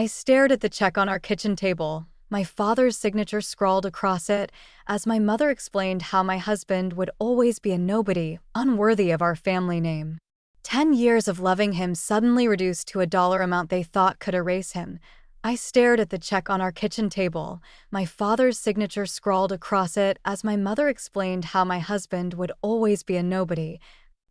I stared at the check on our kitchen table, my father's signature scrawled across it, as my mother explained how my husband would always be a nobody, unworthy of our family name. 10 years of loving him suddenly reduced to a dollar amount they thought could erase him. I stared at the check on our kitchen table, my father's signature scrawled across it, as my mother explained how my husband would always be a nobody,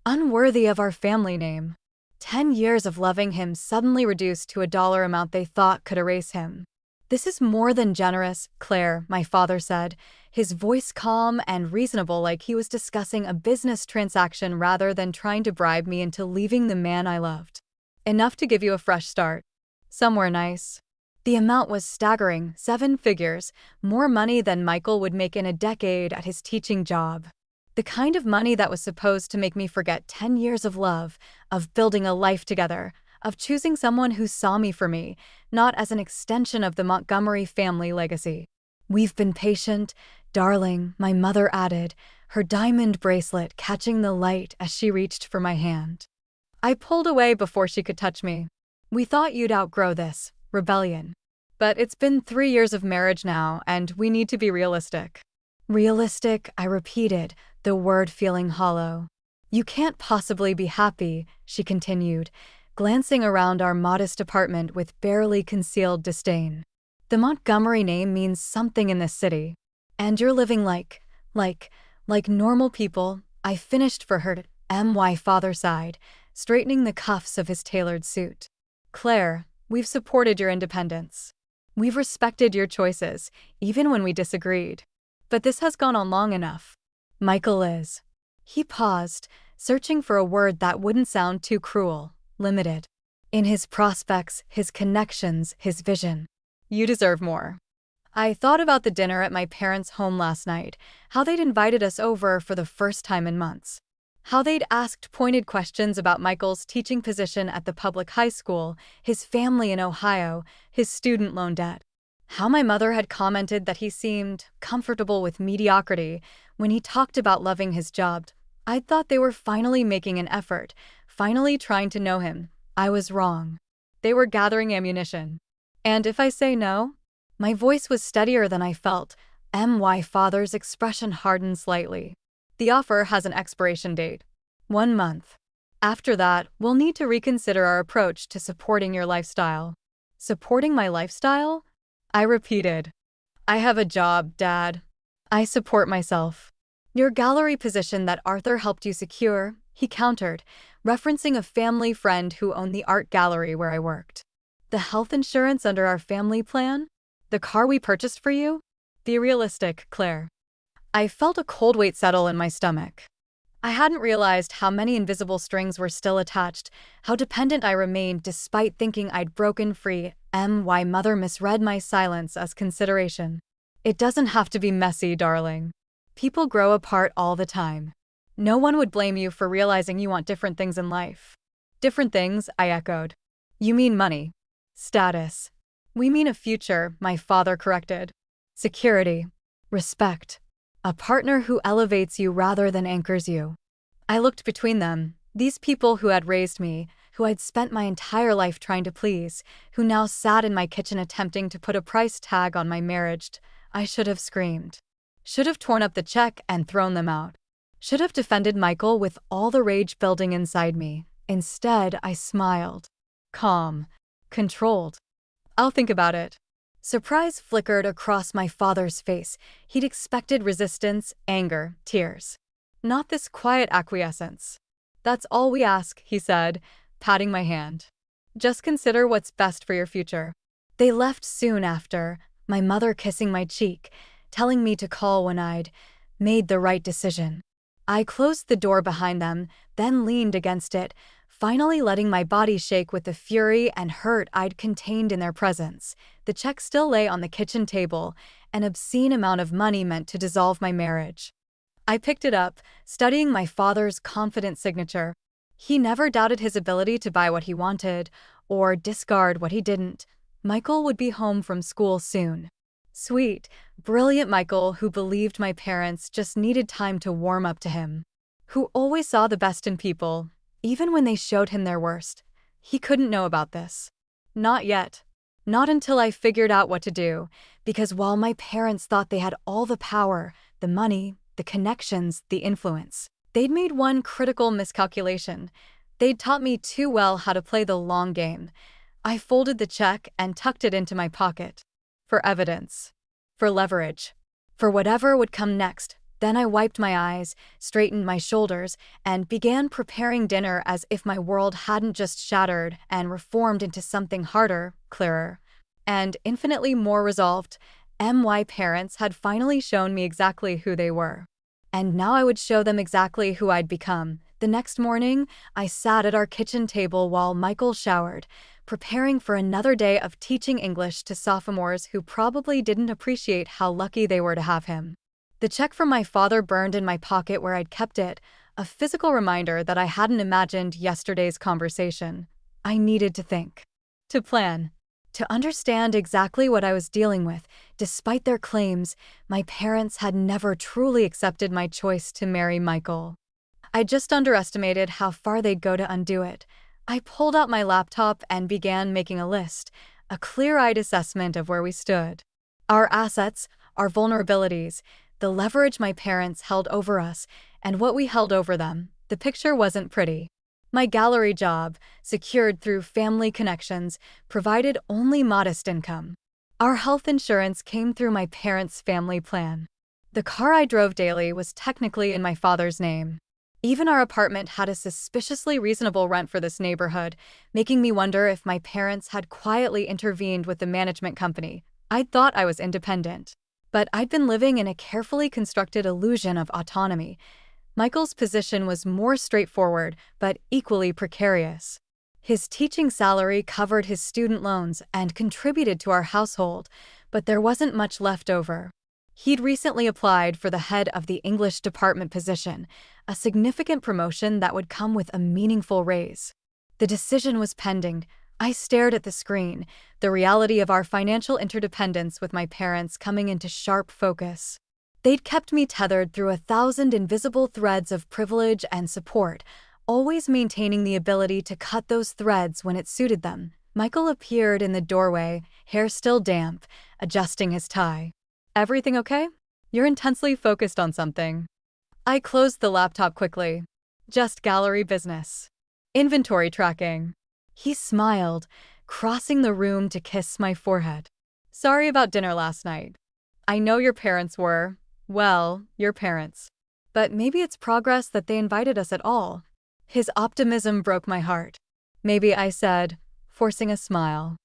unworthy of our family name. 10 years of loving him suddenly reduced to a dollar amount they thought could erase him. "This is more than generous, Claire," my father said, his voice calm and reasonable, like he was discussing a business transaction rather than trying to bribe me into leaving the man I loved. "Enough to give you a fresh start. Somewhere nice." The amount was staggering, 7 figures, more money than Michael would make in a decade at his teaching job. The kind of money that was supposed to make me forget 10 years of love, of building a life together, of choosing someone who saw me for me, not as an extension of the Montgomery family legacy. "We've been patient, darling," my mother added, her diamond bracelet catching the light as she reached for my hand. I pulled away before she could touch me. "We thought you'd outgrow this rebellion. But it's been 3 years of marriage now, and we need to be realistic." "Realistic," I repeated, the word feeling hollow. "You can't possibly be happy," she continued, glancing around our modest apartment with barely concealed disdain. "The Montgomery name means something in this city. And you're living like normal people." I finished for her. My father sighed, straightening the cuffs of his tailored suit. "Claire, we've supported your independence. We've respected your choices, even when we disagreed. But this has gone on long enough. Michael is." He paused, searching for a word that wouldn't sound too cruel. "Limited. In his prospects, his connections, his vision. You deserve more." I thought about the dinner at my parents' home last night, how they'd invited us over for the first time in months. How they'd asked pointed questions about Michael's teaching position at the public high school, his family in Ohio, his student loan debt. How my mother had commented that he seemed comfortable with mediocrity when he talked about loving his job. I'd thought they were finally making an effort, finally trying to know him. I was wrong. They were gathering ammunition. "And if I say no?" My voice was steadier than I felt. My father's expression hardened slightly. "The offer has an expiration date. 1 month. After that, we'll need to reconsider our approach to supporting your lifestyle." "Supporting my lifestyle?" I repeated. "I have a job, Dad. I support myself." "Your gallery position that Arthur helped you secure," he countered, referencing a family friend who owned the art gallery where I worked. "The health insurance under our family plan? The car we purchased for you? Be realistic, Claire." I felt a cold weight settle in my stomach. I hadn't realized how many invisible strings were still attached, how dependent I remained despite thinking I'd broken free. My mother misread my silence as consideration. "It doesn't have to be messy, darling. People grow apart all the time. No one would blame you for realizing you want different things in life." "Different things," I echoed. "You mean money. Status." "We mean a future," my father corrected. "Security. Respect. A partner who elevates you rather than anchors you." I looked between them, these people who had raised me, who I'd spent my entire life trying to please, who now sat in my kitchen attempting to put a price tag on my marriage. I should have screamed. Should have torn up the check and thrown them out. Should have defended Michael with all the rage building inside me. Instead, I smiled. Calm. Controlled. "I'll think about it." Surprise flickered across my father's face. He'd expected resistance, anger, tears. Not this quiet acquiescence. "That's all we ask," he said, patting my hand. "Just consider what's best for your future." They left soon after, my mother kissing my cheek, telling me to call when I'd made the right decision. I closed the door behind them, then leaned against it, finally letting my body shake with the fury and hurt I'd contained in their presence. The check still lay on the kitchen table, an obscene amount of money meant to dissolve my marriage. I picked it up, studying my father's confident signature. He never doubted his ability to buy what he wanted, or discard what he didn't. Michael would be home from school soon. Sweet, brilliant Michael, who believed my parents just needed time to warm up to him. Who always saw the best in people, even when they showed him their worst. He couldn't know about this. Not yet. Not until I figured out what to do, because while my parents thought they had all the power, the money, the connections, the influence, they'd made one critical miscalculation. They'd taught me too well how to play the long game. I folded the check and tucked it into my pocket. For evidence. For leverage. For whatever would come next. Then I wiped my eyes, straightened my shoulders, and began preparing dinner as if my world hadn't just shattered and reformed into something harder, clearer, and infinitely more resolved. My parents had finally shown me exactly who they were. And now I would show them exactly who I'd become. The next morning, I sat at our kitchen table while Michael showered, preparing for another day of teaching English to sophomores who probably didn't appreciate how lucky they were to have him. The check from my father burned in my pocket where I'd kept it, a physical reminder that I hadn't imagined yesterday's conversation. I needed to think, to plan, to understand exactly what I was dealing with. Despite their claims, my parents had never truly accepted my choice to marry Michael. I just underestimated how far they'd go to undo it. I pulled out my laptop and began making a list, a clear-eyed assessment of where we stood. Our assets, our vulnerabilities, the leverage my parents held over us, and what we held over them. The picture wasn't pretty. My gallery job, secured through family connections, provided only modest income. Our health insurance came through my parents' family plan. The car I drove daily was technically in my father's name. Even our apartment had a suspiciously reasonable rent for this neighborhood, making me wonder if my parents had quietly intervened with the management company. I'd thought I was independent. But I'd been living in a carefully constructed illusion of autonomy. Michael's position was more straightforward, but equally precarious. His teaching salary covered his student loans and contributed to our household, but there wasn't much left over. He'd recently applied for the head of the English department position, a significant promotion that would come with a meaningful raise. The decision was pending. I stared at the screen, the reality of our financial interdependence with my parents coming into sharp focus. They'd kept me tethered through 1,000 invisible threads of privilege and support, always maintaining the ability to cut those threads when it suited them. Michael appeared in the doorway, hair still damp, adjusting his tie. "Everything okay? You're intensely focused on something." I closed the laptop quickly. "Just gallery business. Inventory tracking." He smiled, crossing the room to kiss my forehead. "Sorry about dinner last night. I know your parents were, well, your parents. But maybe it's progress that they invited us at all." His optimism broke my heart. "Maybe," I said, forcing a smile.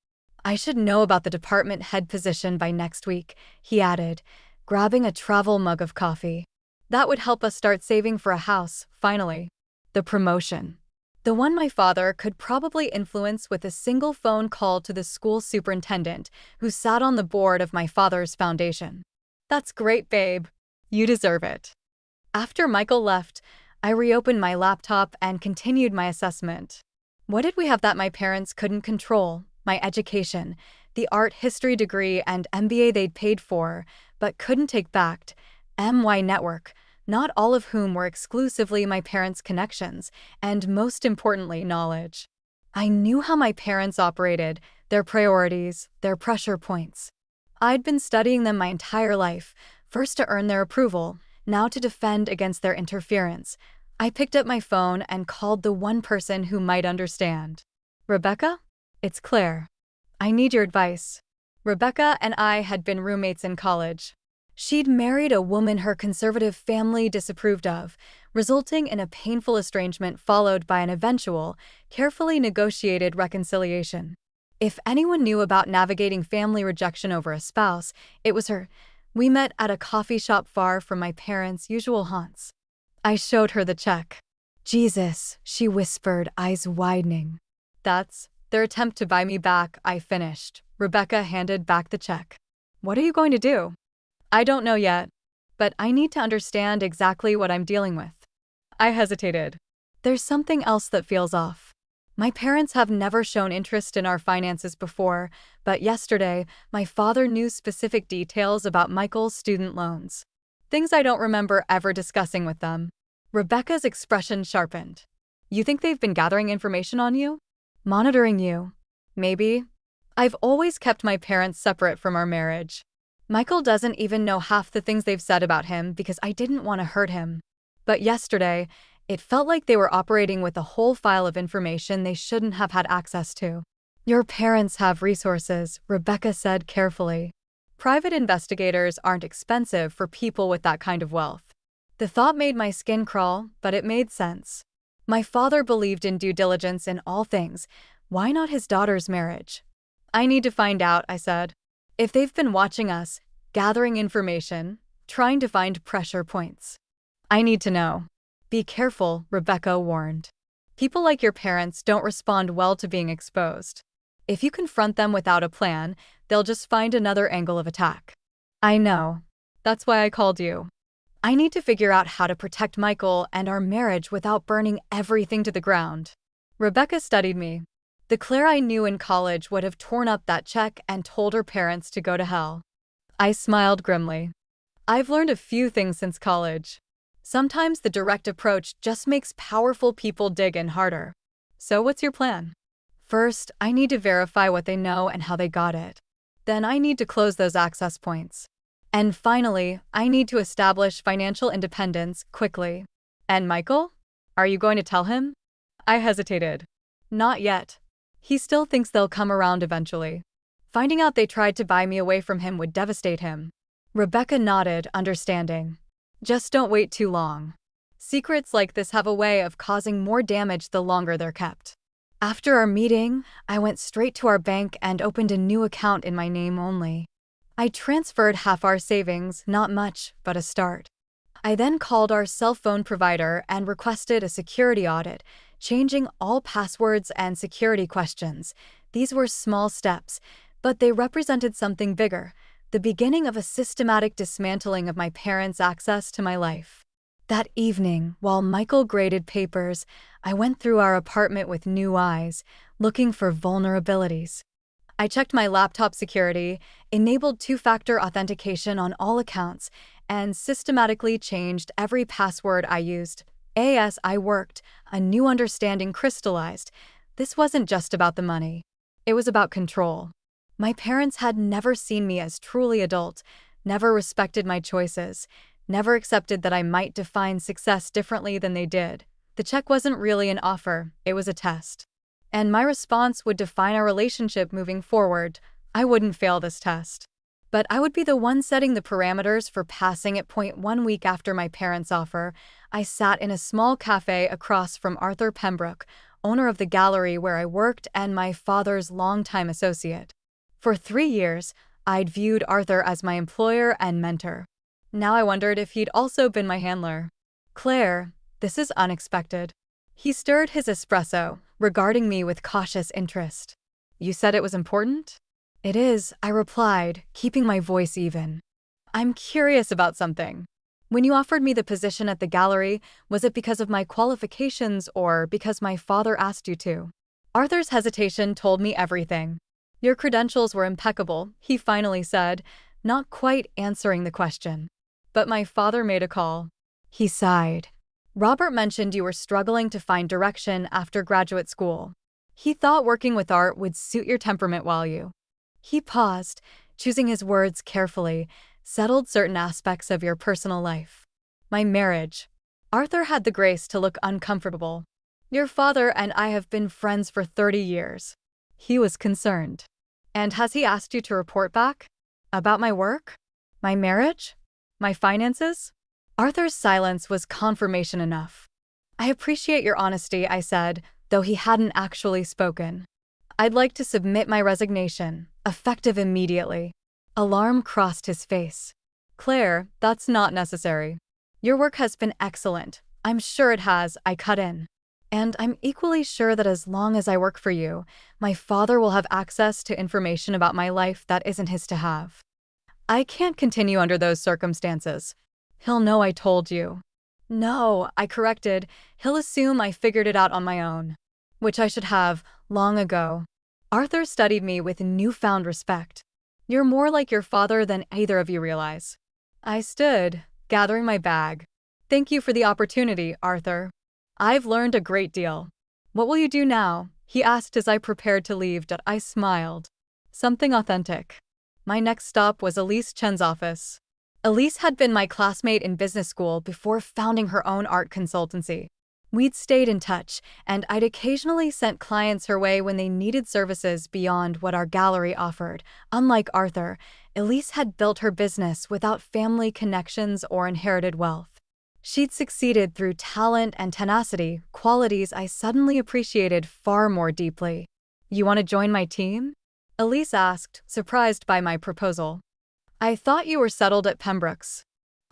"I should know about the department head position by next week," he added, grabbing a travel mug of coffee. "That would help us start saving for a house, finally." The promotion. The one my father could probably influence with a single phone call to the school superintendent, who sat on the board of my father's foundation. "That's great, babe. You deserve it." After Michael left, I reopened my laptop and continued my assessment. What did we have that my parents couldn't control? My education, the art history degree and MBA they'd paid for, but couldn't take back. My network, not all of whom were exclusively my parents' connections, and most importantly, knowledge. I knew how my parents operated, their priorities, their pressure points. I'd been studying them my entire life, first to earn their approval, now to defend against their interference. I picked up my phone and called the one person who might understand. "Rebecca? It's Claire. I need your advice." Rebecca and I had been roommates in college. She'd married a woman her conservative family disapproved of, resulting in a painful estrangement followed by an eventual, carefully negotiated reconciliation. If anyone knew about navigating family rejection over a spouse, it was her. We met at a coffee shop far from my parents' usual haunts. I showed her the check. "Jesus," she whispered, eyes widening. "That's their attempt to buy me back," I finished. Rebecca handed back the check. "What are you going to do?" "I don't know yet, but I need to understand exactly what I'm dealing with." I hesitated. "There's something else that feels off. My parents have never shown interest in our finances before, but yesterday, my father knew specific details about Michael's student loans. Things I don't remember ever discussing with them." Rebecca's expression sharpened. "You think they've been gathering information on you? Monitoring you?" "Maybe." I've always kept my parents separate from our marriage. Michael doesn't even know half the things they've said about him because I didn't want to hurt him. But yesterday, it felt like they were operating with a whole file of information they shouldn't have had access to. Your parents have resources, Rebecca said carefully. Private investigators aren't expensive for people with that kind of wealth. The thought made my skin crawl, but it made sense. My father believed in due diligence in all things. Why not his daughter's marriage? I need to find out, I said. If they've been watching us, gathering information, trying to find pressure points. I need to know. Be careful, Rebecca warned. People like your parents don't respond well to being exposed. If you confront them without a plan, they'll just find another angle of attack. I know. That's why I called you. I need to figure out how to protect Michael and our marriage without burning everything to the ground. Rebecca studied me. The Claire I knew in college would have torn up that check and told her parents to go to hell. I smiled grimly. I've learned a few things since college. Sometimes the direct approach just makes powerful people dig in harder. So what's your plan? First, I need to verify what they know and how they got it. Then I need to close those access points. And finally, I need to establish financial independence quickly. And Michael? Are you going to tell him? I hesitated. Not yet. He still thinks they'll come around eventually. Finding out they tried to buy me away from him would devastate him. Rebecca nodded, understanding. Just don't wait too long. Secrets like this have a way of causing more damage the longer they're kept. After our meeting, I went straight to our bank and opened a new account in my name only. I transferred half our savings, not much, but a start. I then called our cell phone provider and requested a security audit, changing all passwords and security questions. These were small steps, but they represented something bigger, the beginning of a systematic dismantling of my parents' access to my life. That evening, while Michael graded papers, I went through our apartment with new eyes, looking for vulnerabilities. I checked my laptop security, enabled two-factor authentication on all accounts, and systematically changed every password I used. As I worked, a new understanding crystallized. This wasn't just about the money. It was about control. My parents had never seen me as truly adult, never respected my choices, never accepted that I might define success differently than they did. The check wasn't really an offer, it was a test. And my response would define our relationship moving forward. I wouldn't fail this test. But I would be the one setting the parameters for passing it. 1 week after my parents' offer, I sat in a small cafe across from Arthur Pembroke, owner of the gallery where I worked and my father's longtime associate. For 3 years, I'd viewed Arthur as my employer and mentor. Now I wondered if he'd also been my handler. Claire, this is unexpected. He stirred his espresso, regarding me with cautious interest. You said it was important? It is, I replied, keeping my voice even. I'm curious about something. When you offered me the position at the gallery, was it because of my qualifications or because my father asked you to? Arthur's hesitation told me everything. Your credentials were impeccable, he finally said, not quite answering the question. But my father made a call. He sighed. Robert mentioned you were struggling to find direction after graduate school. He thought working with art would suit your temperament well. He paused, choosing his words carefully, settled certain aspects of your personal life. My marriage. Arthur had the grace to look uncomfortable. Your father and I have been friends for 30 years. He was concerned. And has he asked you to report back? About my work? My marriage? My finances? Arthur's silence was confirmation enough. I appreciate your honesty, I said, though he hadn't actually spoken. I'd like to submit my resignation, effective immediately. Alarm crossed his face. Claire, that's not necessary. Your work has been excellent. I'm sure it has, I cut in. And I'm equally sure that as long as I work for you, my father will have access to information about my life that isn't his to have. I can't continue under those circumstances. He'll know I told you. No, I corrected. He'll assume I figured it out on my own. Which I should have, long ago. Arthur studied me with newfound respect. You're more like your father than either of you realize. I stood, gathering my bag. Thank you for the opportunity, Arthur. I've learned a great deal. What will you do now? He asked as I prepared to leave. I smiled. Something authentic. My next stop was Elise Chen's office. Elise had been my classmate in business school before founding her own art consultancy. We'd stayed in touch, and I'd occasionally sent clients her way when they needed services beyond what our gallery offered. Unlike Arthur, Elise had built her business without family connections or inherited wealth. She'd succeeded through talent and tenacity, qualities I suddenly appreciated far more deeply. "You want to join my team?" Elise asked, surprised by my proposal. "I thought you were settled at Pembroke's."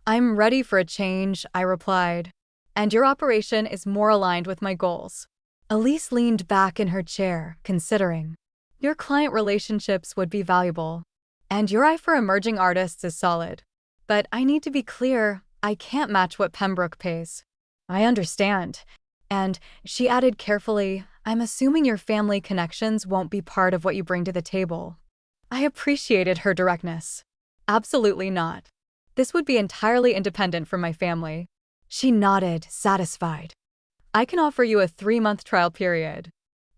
"I'm ready for a change," I replied. "And your operation is more aligned with my goals." Elise leaned back in her chair, considering. "Your client relationships would be valuable. And your eye for emerging artists is solid. But I need to be clear, I can't match what Pembroke pays." "I understand." And she added carefully, "I'm assuming your family connections won't be part of what you bring to the table." I appreciated her directness. "Absolutely not. This would be entirely independent from my family." She nodded, satisfied. "I can offer you a 3-month trial period.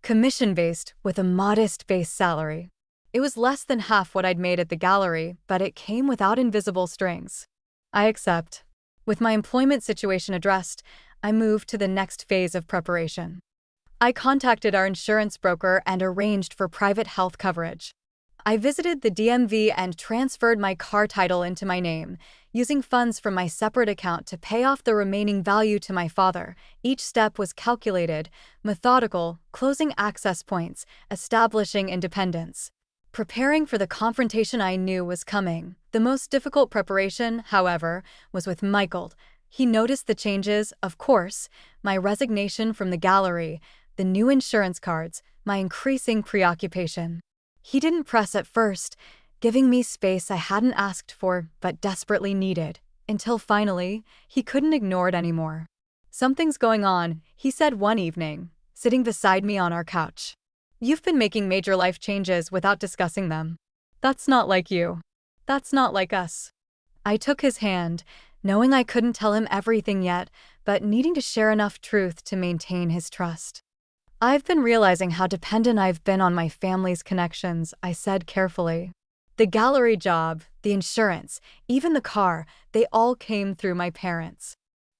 Commission-based, with a modest base salary." It was less than half what I'd made at the gallery, but it came without invisible strings. "I accept." With my employment situation addressed, I moved to the next phase of preparation. I contacted our insurance broker and arranged for private health coverage. I visited the DMV and transferred my car title into my name, using funds from my separate account to pay off the remaining value to my father. Each step was calculated, methodical, closing access points, establishing independence. Preparing for the confrontation I knew was coming. The most difficult preparation, however, was with Michael. He noticed the changes, of course, my resignation from the gallery, the new insurance cards, my increasing preoccupation. He didn't press at first, giving me space I hadn't asked for but desperately needed, until finally, he couldn't ignore it anymore. "Something's going on," he said one evening, sitting beside me on our couch. "You've been making major life changes without discussing them. That's not like you. That's not like us." I took his hand, knowing I couldn't tell him everything yet, but needing to share enough truth to maintain his trust. "I've been realizing how dependent I've been on my family's connections," I said carefully. "The gallery job, the insurance, even the car, they all came through my parents.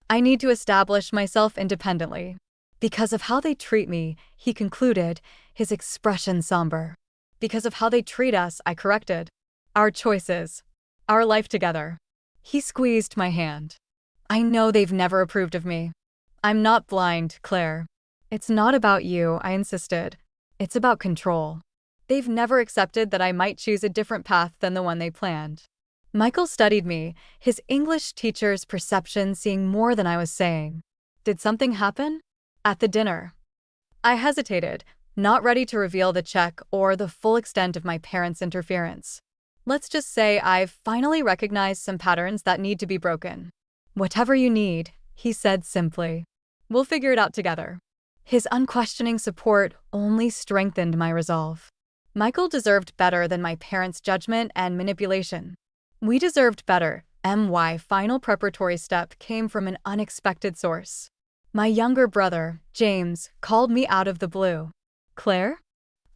I need to establish myself independently. Because of how they treat me," he concluded, his expression somber. "Because of how they treat us," I corrected. "Our choices. Our life together." He squeezed my hand. "I know they've never approved of me. I'm not blind, Claire." "It's not about you," I insisted. "It's about control. They've never accepted that I might choose a different path than the one they planned." Michael studied me, his English teacher's perception seeing more than I was saying. "Did something happen?" "At the dinner." I hesitated, not ready to reveal the check or the full extent of my parents' interference. "Let's just say I've finally recognized some patterns that need to be broken." "Whatever you need," he said simply. "We'll figure it out together." His unquestioning support only strengthened my resolve. Michael deserved better than my parents' judgment and manipulation. We deserved better. My final preparatory step came from an unexpected source. My younger brother, James, called me out of the blue. "Claire?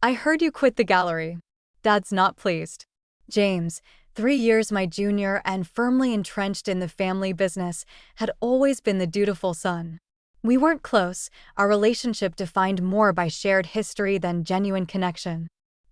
I heard you quit the gallery." "Dad's not pleased." James, 3 years my junior and firmly entrenched in the family business, had always been the dutiful son. We weren't close, our relationship defined more by shared history than genuine connection.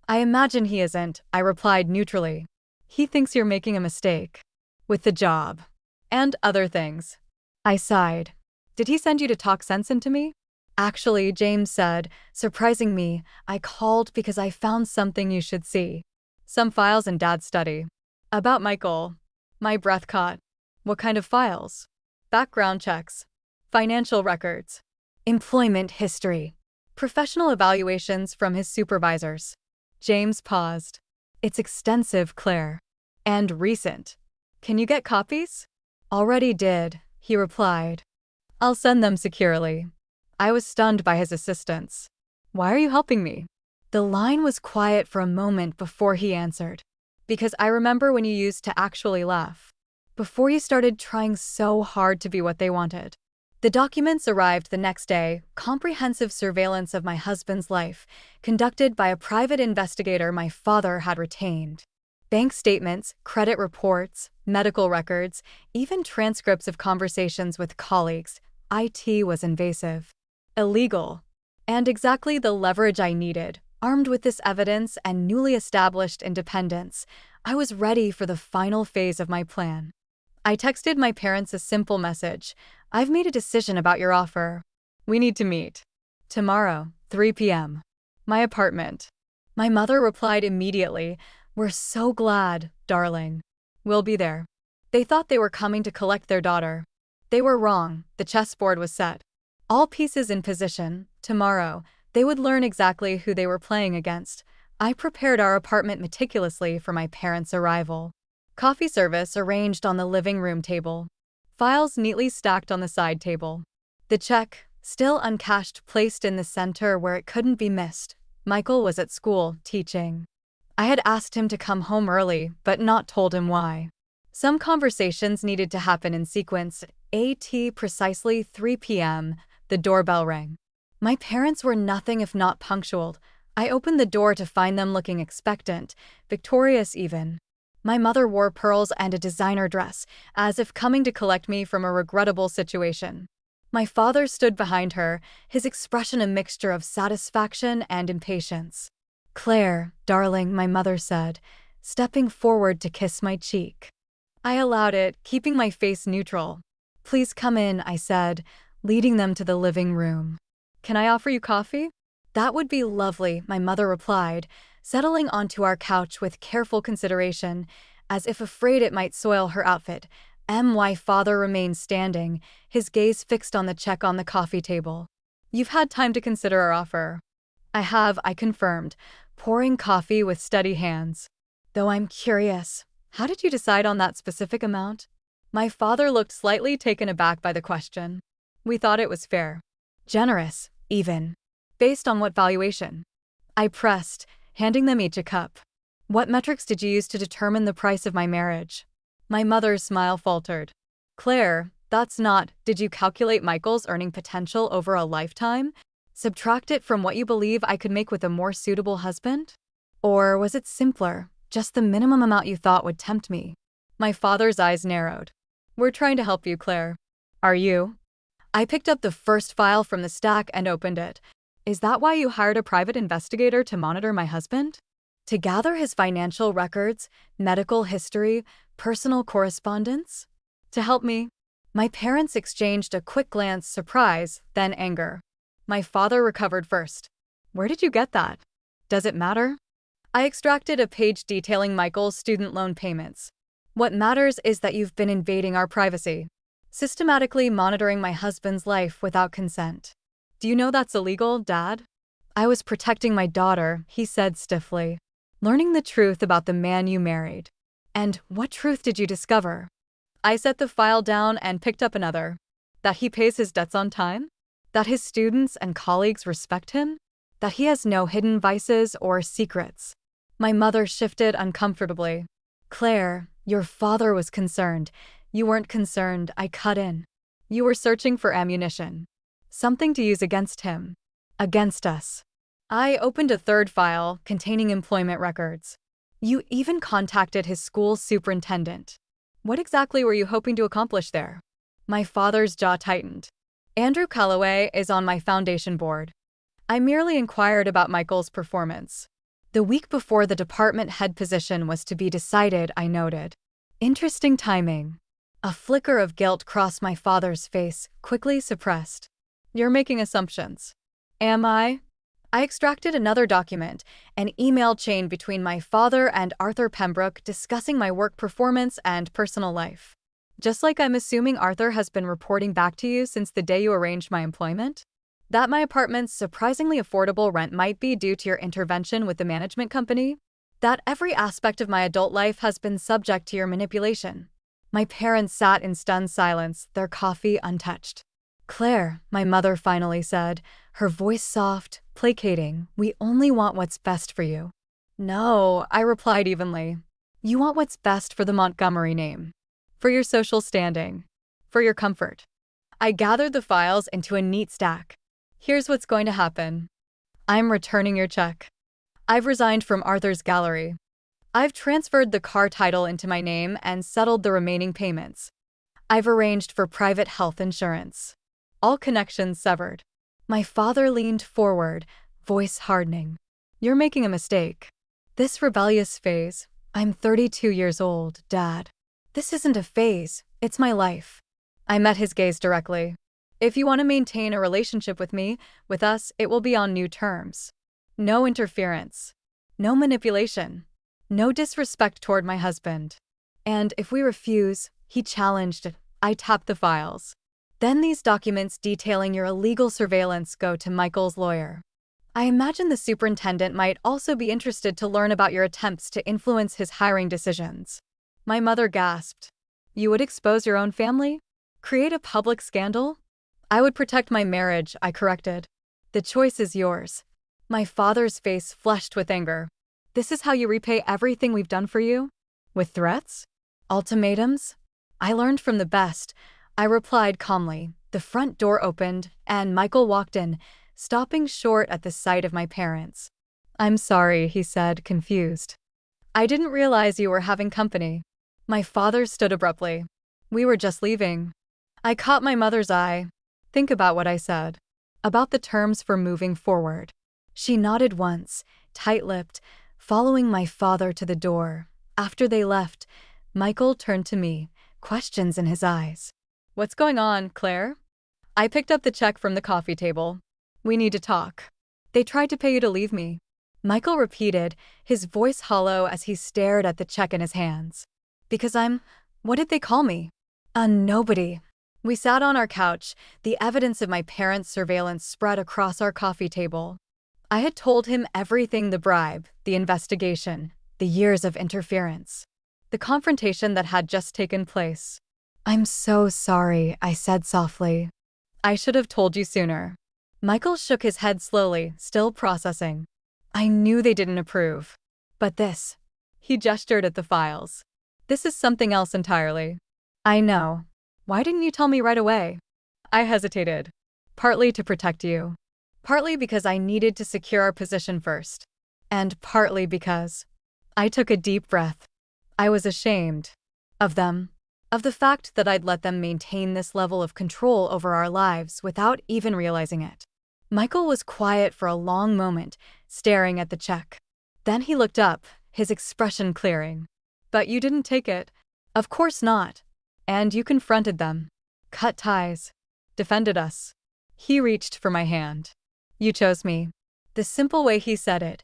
"I imagine he isn't," I replied neutrally. "He thinks you're making a mistake. With the job. And other things." I sighed. "Did he send you to talk sense into me?" "Actually," James said, surprising me, "I called because I found something you should see. Some files in Dad's study. About Michael." My breath caught. "What kind of files?" "Background checks. Financial records. Employment history. Professional evaluations from his supervisors." James paused. "It's extensive, Claire. And recent. Can you get copies?" "Already did," he replied. "I'll send them securely." I was stunned by his insistence. "Why are you helping me?" The line was quiet for a moment before he answered. "Because I remember when you used to actually laugh. Before you started trying so hard to be what they wanted." The documents arrived the next day, comprehensive surveillance of my husband's life, conducted by a private investigator my father had retained. Bank statements, credit reports, medical records, even transcripts of conversations with colleagues. It was invasive. Illegal. And exactly the leverage I needed. Armed with this evidence and newly established independence, I was ready for the final phase of my plan. I texted my parents a simple message. "I've made a decision about your offer. We need to meet. Tomorrow, 3 p.m. My apartment." My mother replied immediately, "We're so glad, darling. We'll be there." They thought they were coming to collect their daughter. They were wrong. The chessboard was set. All pieces in position. Tomorrow, they would learn exactly who they were playing against. I prepared our apartment meticulously for my parents' arrival. Coffee service arranged on the living room table. Files neatly stacked on the side table. The check, still uncashed, placed in the center where it couldn't be missed. Michael was at school, teaching. I had asked him to come home early, but not told him why. Some conversations needed to happen in sequence. At precisely 3 p.m., the doorbell rang. My parents were nothing if not punctual. I opened the door to find them looking expectant, victorious even. My mother wore pearls and a designer dress, as if coming to collect me from a regrettable situation. My father stood behind her, his expression a mixture of satisfaction and impatience. "Claire, darling," my mother said, stepping forward to kiss my cheek. I allowed it, keeping my face neutral. "Please come in," I said, leading them to the living room. "Can I offer you coffee?" "That would be lovely," my mother replied, settling onto our couch with careful consideration, as if afraid it might soil her outfit. My father remained standing, his gaze fixed on the check on the coffee table. "You've had time to consider our offer." "I have," I confirmed, pouring coffee with steady hands. "Though I'm curious, how did you decide on that specific amount?" My father looked slightly taken aback by the question. "We thought it was fair. Generous, even." "Based on what valuation?" I pressed, handing them each a cup. "What metrics did you use to determine the price of my marriage?" My mother's smile faltered. "Claire, that's not, did you calculate Michael's earning potential over a lifetime? Subtract it from what you believe I could make with a more suitable husband? Or was it simpler, just the minimum amount you thought would tempt me?" My father's eyes narrowed. "We're trying to help you, Claire." "Are you?" I picked up the first file from the stack and opened it. "Is that why you hired a private investigator to monitor my husband? To gather his financial records, medical history, personal correspondence? To help me?" My parents exchanged a quick glance, surprise, then anger. My father recovered first. "Where did you get that? Does it matter?" I extracted a page detailing Michael's student loan payments. "What matters is that you've been invading our privacy. Systematically monitoring my husband's life without consent. Do you know that's illegal, Dad?" "I was protecting my daughter," he said stiffly. "Learning the truth about the man you married." "And what truth did you discover?" I set the file down and picked up another. "That he pays his debts on time? That his students and colleagues respect him? That he has no hidden vices or secrets?" My mother shifted uncomfortably. "Claire, your father was concerned. You weren't concerned," I cut in. "You were searching for ammunition. Something to use against him. Against us." I opened a third file containing employment records. "You even contacted his school superintendent. What exactly were you hoping to accomplish there?" My father's jaw tightened. "Andrew Calloway is on my foundation board." I merely inquired about Michael's performance. The week before the department head position was to be decided, I noted. Interesting timing. A flicker of guilt crossed my father's face, quickly suppressed. "You're making assumptions." "Am I?" I extracted another document, an email chain between my father and Arthur Pembroke discussing my work performance and personal life. "Just like I'm assuming Arthur has been reporting back to you since the day you arranged my employment? That my apartment's surprisingly affordable rent might be due to your intervention with the management company? That every aspect of my adult life has been subject to your manipulation?" My parents sat in stunned silence, their coffee untouched. "Claire," my mother finally said, her voice soft, placating, "we only want what's best for you." "No," I replied evenly. "You want what's best for the Montgomery name. For your social standing. For your comfort." I gathered the files into a neat stack. Here's what's going to happen. I'm returning your check. I've resigned from Arthur's Gallery. I've transferred the car title into my name and settled the remaining payments. I've arranged for private health insurance. All connections severed. My father leaned forward, voice hardening. You're making a mistake. This rebellious phase. I'm 32 years old, Dad. This isn't a phase, it's my life. I met his gaze directly. If you want to maintain a relationship with me, with us, it will be on new terms. No interference. No manipulation. No disrespect toward my husband. And if we refuse, he challenged, I tapped the files. Then these documents detailing your illegal surveillance go to Michael's lawyer. I imagine the superintendent might also be interested to learn about your attempts to influence his hiring decisions. My mother gasped. You would expose your own family? Create a public scandal? I would protect my marriage, I corrected. The choice is yours. My father's face flushed with anger. This is how you repay everything we've done for you? With threats? Ultimatums? I learned from the best. I replied calmly. The front door opened, and Michael walked in, stopping short at the sight of my parents. I'm sorry, he said, confused. I didn't realize you were having company. My father stood abruptly. We were just leaving. I caught my mother's eye. Think about what I said. About the terms for moving forward. She nodded once, tight-lipped, following my father to the door. After they left, Michael turned to me, questions in his eyes. What's going on, Claire? I picked up the check from the coffee table. We need to talk. They tried to pay you to leave me. Michael repeated, his voice hollow as he stared at the check in his hands. Because what did they call me? A nobody. We sat on our couch, the evidence of my parents' surveillance spread across our coffee table. I had told him everything: the bribe, the investigation, the years of interference, the confrontation that had just taken place. I'm so sorry, I said softly. I should have told you sooner. Michael shook his head slowly, still processing. I knew they didn't approve. But this. He gestured at the files. This is something else entirely. I know. Why didn't you tell me right away? I hesitated. Partly to protect you. Partly because I needed to secure our position first. And partly because I took a deep breath. I was ashamed of them. Of the fact that I'd let them maintain this level of control over our lives without even realizing it. Michael was quiet for a long moment, staring at the check. Then he looked up, his expression clearing. But you didn't take it. Of course not. And you confronted them. Cut ties. Defended us. He reached for my hand. You chose me. The simple way he said it,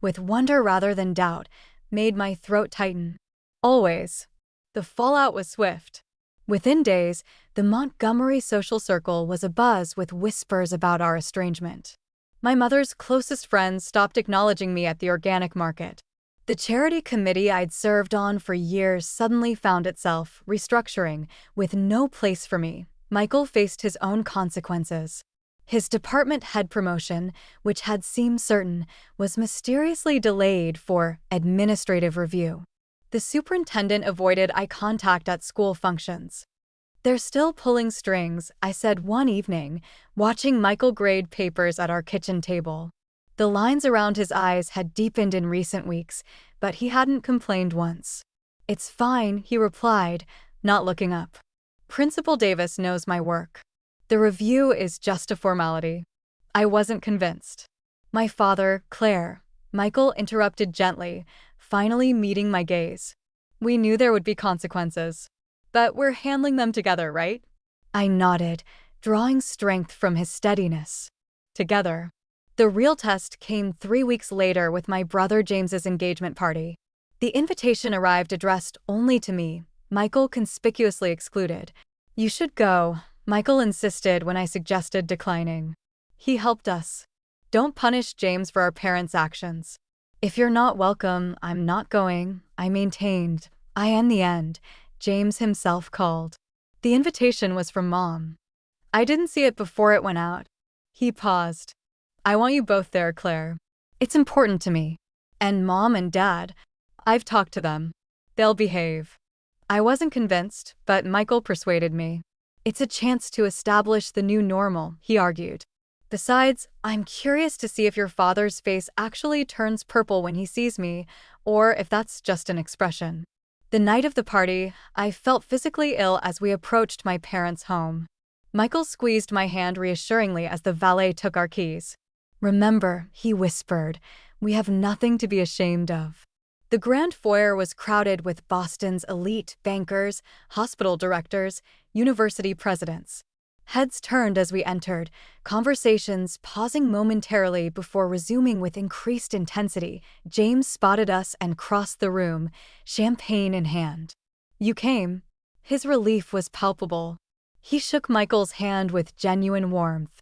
with wonder rather than doubt, made my throat tighten. Always. The fallout was swift. Within days, the Montgomery social circle was abuzz with whispers about our estrangement. My mother's closest friends stopped acknowledging me at the organic market. The charity committee I'd served on for years suddenly found itself restructuring, with no place for me. Michael faced his own consequences. His department head promotion, which had seemed certain, was mysteriously delayed for administrative review. The superintendent avoided eye contact at school functions. They're still pulling strings, I said one evening, watching Michael grade papers at our kitchen table. The lines around his eyes had deepened in recent weeks, but he hadn't complained once. It's fine, he replied, not looking up. Principal Davis knows my work. The review is just a formality. I wasn't convinced. My father, Claire. Michael interrupted gently, finally meeting my gaze. We knew there would be consequences. But we're handling them together, right? I nodded, drawing strength from his steadiness. Together. The real test came 3 weeks later with my brother James's engagement party. The invitation arrived addressed only to me, Michael conspicuously excluded. You should go, Michael insisted when I suggested declining. He helped us. Don't punish James for our parents' actions. If you're not welcome, I'm not going, I maintained. In the end, James himself called. The invitation was from Mom. I didn't see it before it went out. He paused. I want you both there, Claire. It's important to me. And Mom and Dad, I've talked to them. They'll behave. I wasn't convinced, but Michael persuaded me. It's a chance to establish the new normal, he argued. Besides, I'm curious to see if your father's face actually turns purple when he sees me, or if that's just an expression. The night of the party, I felt physically ill as we approached my parents' home. Michael squeezed my hand reassuringly as the valet took our keys. Remember, he whispered, we have nothing to be ashamed of. The grand foyer was crowded with Boston's elite bankers, hospital directors, university presidents. Heads turned as we entered, conversations pausing momentarily before resuming with increased intensity. James spotted us and crossed the room, champagne in hand. You came. His relief was palpable. He shook Michael's hand with genuine warmth.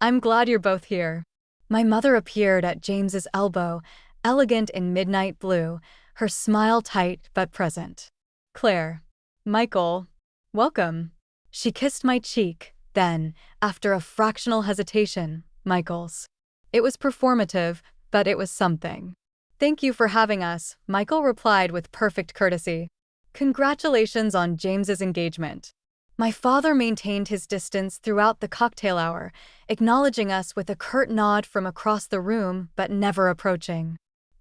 I'm glad you're both here. My mother appeared at James's elbow, elegant in midnight blue, her smile tight but present. Claire. Michael. Welcome. She kissed my cheek. Then, after a fractional hesitation, Michael's. It was performative, but it was something. Thank you for having us, Michael replied with perfect courtesy. Congratulations on James's engagement. My father maintained his distance throughout the cocktail hour, acknowledging us with a curt nod from across the room but never approaching.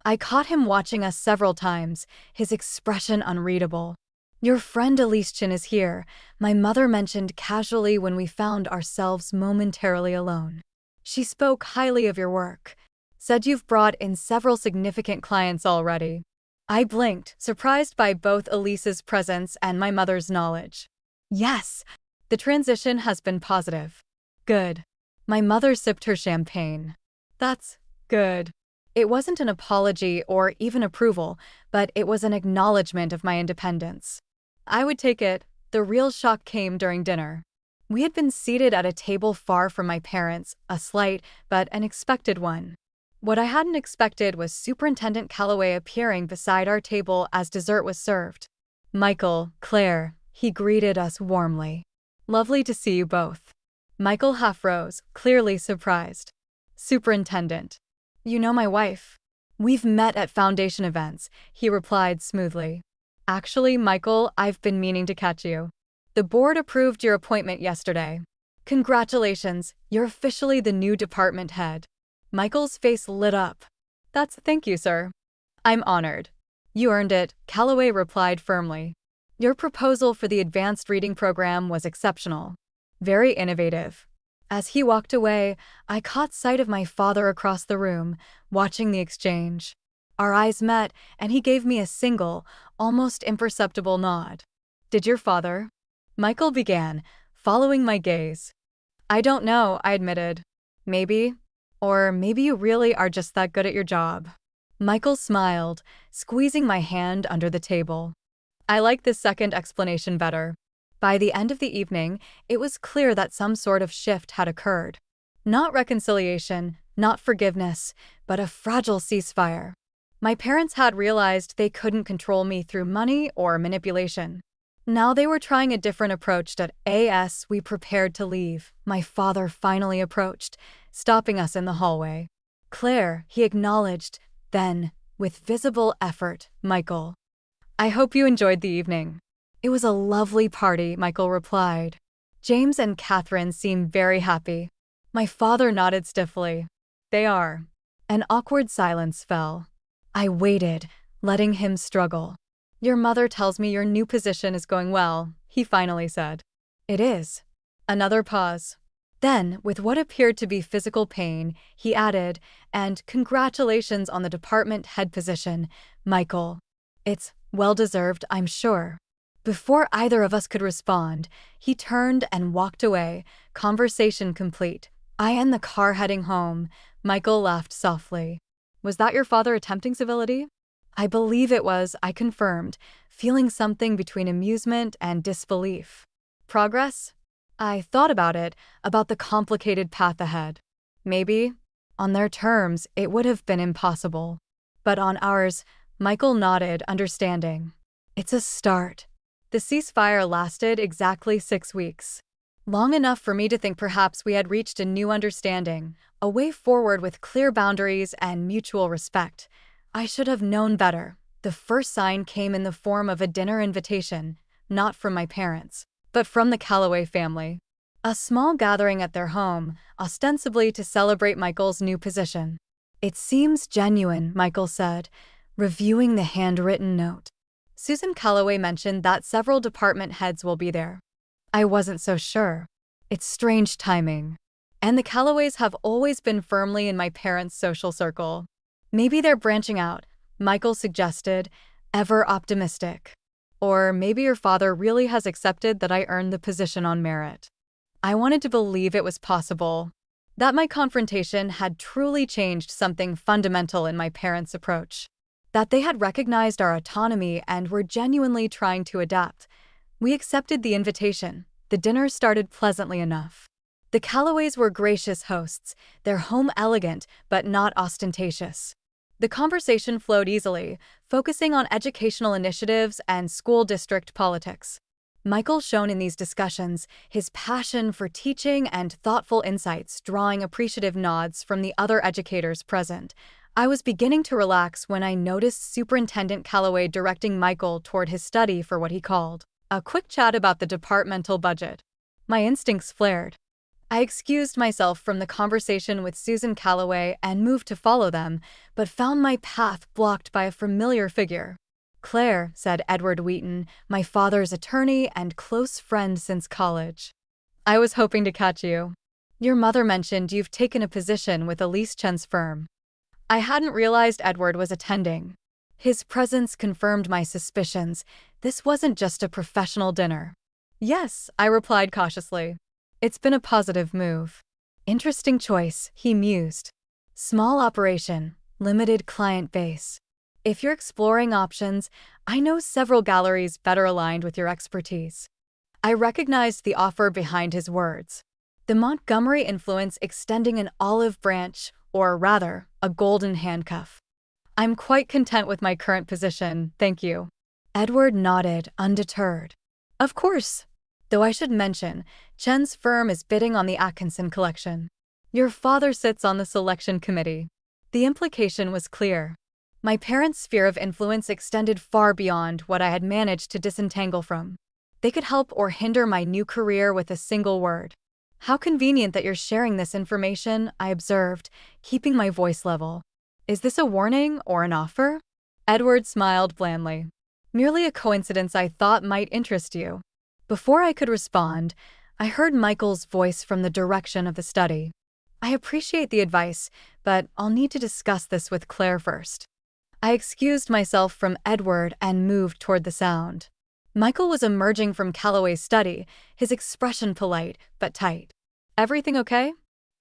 I caught him watching us several times, his expression unreadable. Your friend Elysian is here, my mother mentioned casually when we found ourselves momentarily alone. She spoke highly of your work. Said you've brought in several significant clients already. I blinked, surprised by both Elise's presence and my mother's knowledge. Yes, the transition has been positive. Good. My mother sipped her champagne. That's good. It wasn't an apology or even approval, but it was an acknowledgement of my independence. I would take it. The real shock came during dinner. We had been seated at a table far from my parents, a slight but an expected one. What I hadn't expected was Superintendent Calloway appearing beside our table as dessert was served. Michael, Claire, he greeted us warmly. Lovely to see you both. Michael half rose, clearly surprised. Superintendent. You know my wife. We've met at foundation events, he replied smoothly. Actually, Michael, I've been meaning to catch you. The board approved your appointment yesterday. Congratulations, you're officially the new department head. Michael's face lit up. Thank you, sir. I'm honored. You earned it, Calloway replied firmly. Your proposal for the advanced reading program was exceptional. Very innovative. As he walked away, I caught sight of my father across the room, watching the exchange. Our eyes met, and he gave me a single, almost imperceptible nod. Did your father? Michael began, following my gaze. I don't know, I admitted. Maybe. Or maybe you really are just that good at your job. Michael smiled, squeezing my hand under the table. I like this second explanation better. By the end of the evening, it was clear that some sort of shift had occurred. Not reconciliation, not forgiveness, but a fragile ceasefire. My parents had realized they couldn't control me through money or manipulation. Now they were trying a different approach. As we prepared to leave, my father finally approached, stopping us in the hallway. Claire, he acknowledged, then, with visible effort, Michael. I hope you enjoyed the evening. It was a lovely party, Michael replied. James and Catherine seemed very happy. My father nodded stiffly. They are. An awkward silence fell. I waited, letting him struggle. Your mother tells me your new position is going well, he finally said. It is. Another pause. Then, with what appeared to be physical pain, he added, and congratulations on the department head position, Michael. It's well-deserved, I'm sure. Before either of us could respond, he turned and walked away, conversation complete. I in the car heading home. Michael laughed softly. Was that your father attempting civility? I believe it was, I confirmed, feeling something between amusement and disbelief. Progress? I thought about it, about the complicated path ahead. Maybe. On their terms, it would have been impossible. But on ours, Michael nodded, understanding. It's a start. The ceasefire lasted exactly 6 weeks. Long enough for me to think perhaps we had reached a new understanding, a way forward with clear boundaries and mutual respect. I should have known better. The first sign came in the form of a dinner invitation, not from my parents. but from the Calloway family. A small gathering at their home, ostensibly to celebrate Michael's new position. "It seems genuine," Michael said, reviewing the handwritten note. Susan Calloway mentioned that several department heads will be there. I wasn't so sure. It's strange timing. And the Calloways have always been firmly in my parents' social circle. Maybe they're branching out, Michael suggested, ever optimistic. Or maybe your father really has accepted that I earned the position on merit. I wanted to believe it was possible, that my confrontation had truly changed something fundamental in my parents' approach, that they had recognized our autonomy and were genuinely trying to adapt. We accepted the invitation. The dinner started pleasantly enough. The Calloways were gracious hosts, their home elegant but not ostentatious. The conversation flowed easily, focusing on educational initiatives and school district politics. Michael shone in these discussions, his passion for teaching and thoughtful insights drawing appreciative nods from the other educators present. I was beginning to relax when I noticed Superintendent Calloway directing Michael toward his study for what he called a quick chat about the departmental budget. My instincts flared. I excused myself from the conversation with Susan Calloway and moved to follow them, but found my path blocked by a familiar figure. "Claire," said Edward Wheaton, my father's attorney and close friend since college. "I was hoping to catch you. Your mother mentioned you've taken a position with Elise Chen's firm." I hadn't realized Edward was attending. His presence confirmed my suspicions. This wasn't just a professional dinner. "Yes," I replied cautiously. "It's been a positive move." "Interesting choice," he mused. "Small operation, limited client base. If you're exploring options, I know several galleries better aligned with your expertise." I recognized the offer behind his words. The Montgomery influence extending an olive branch, or rather, a golden handcuff. "I'm quite content with my current position, thank you." Edward nodded, undeterred. "Of course. Though I should mention, Chen's firm is bidding on the Atkinson collection. Your father sits on the selection committee." The implication was clear. My parents' sphere of influence extended far beyond what I had managed to disentangle from. They could help or hinder my new career with a single word. "How convenient that you're sharing this information," I observed, keeping my voice level. "Is this a warning or an offer?" Edward smiled blandly. "Merely a coincidence I thought might interest you." Before I could respond, I heard Michael's voice from the direction of the study. "I appreciate the advice, but I'll need to discuss this with Claire first." I excused myself from Edward and moved toward the sound. Michael was emerging from Calloway's study, his expression polite but tight. "Everything okay?"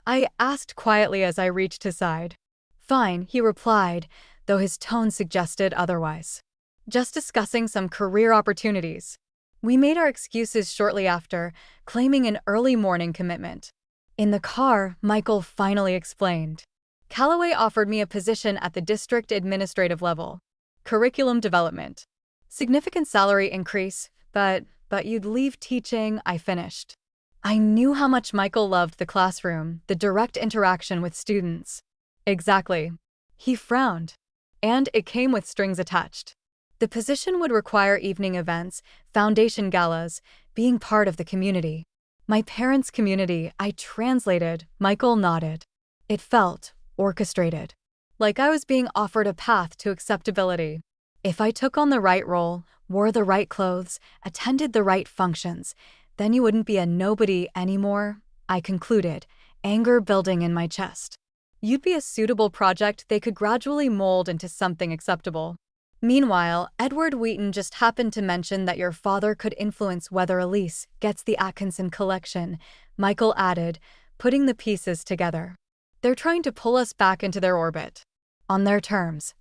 I asked quietly as I reached his side. "Fine," he replied, though his tone suggested otherwise. "Just discussing some career opportunities." We made our excuses shortly after, claiming an early morning commitment. In the car, Michael finally explained. "Calloway offered me a position at the district administrative level. Curriculum development. Significant salary increase, but you'd leave teaching," I finished. I knew how much Michael loved the classroom, the direct interaction with students. "Exactly." He frowned. "And it came with strings attached. The position would require evening events, foundation galas, being part of the community." "My parents' community," I translated. Michael nodded. It felt orchestrated, like I was being offered a path to acceptability. If I took on the right role, wore the right clothes, attended the right functions, then you wouldn't be a nobody anymore, I concluded, anger building in my chest. You'd be a suitable project they could gradually mold into something acceptable. Meanwhile, Edward Wheaton just happened to mention that your father could influence whether Elise gets the Atkinson collection, Michael added, putting the pieces together. "They're trying to pull us back into their orbit. On their terms."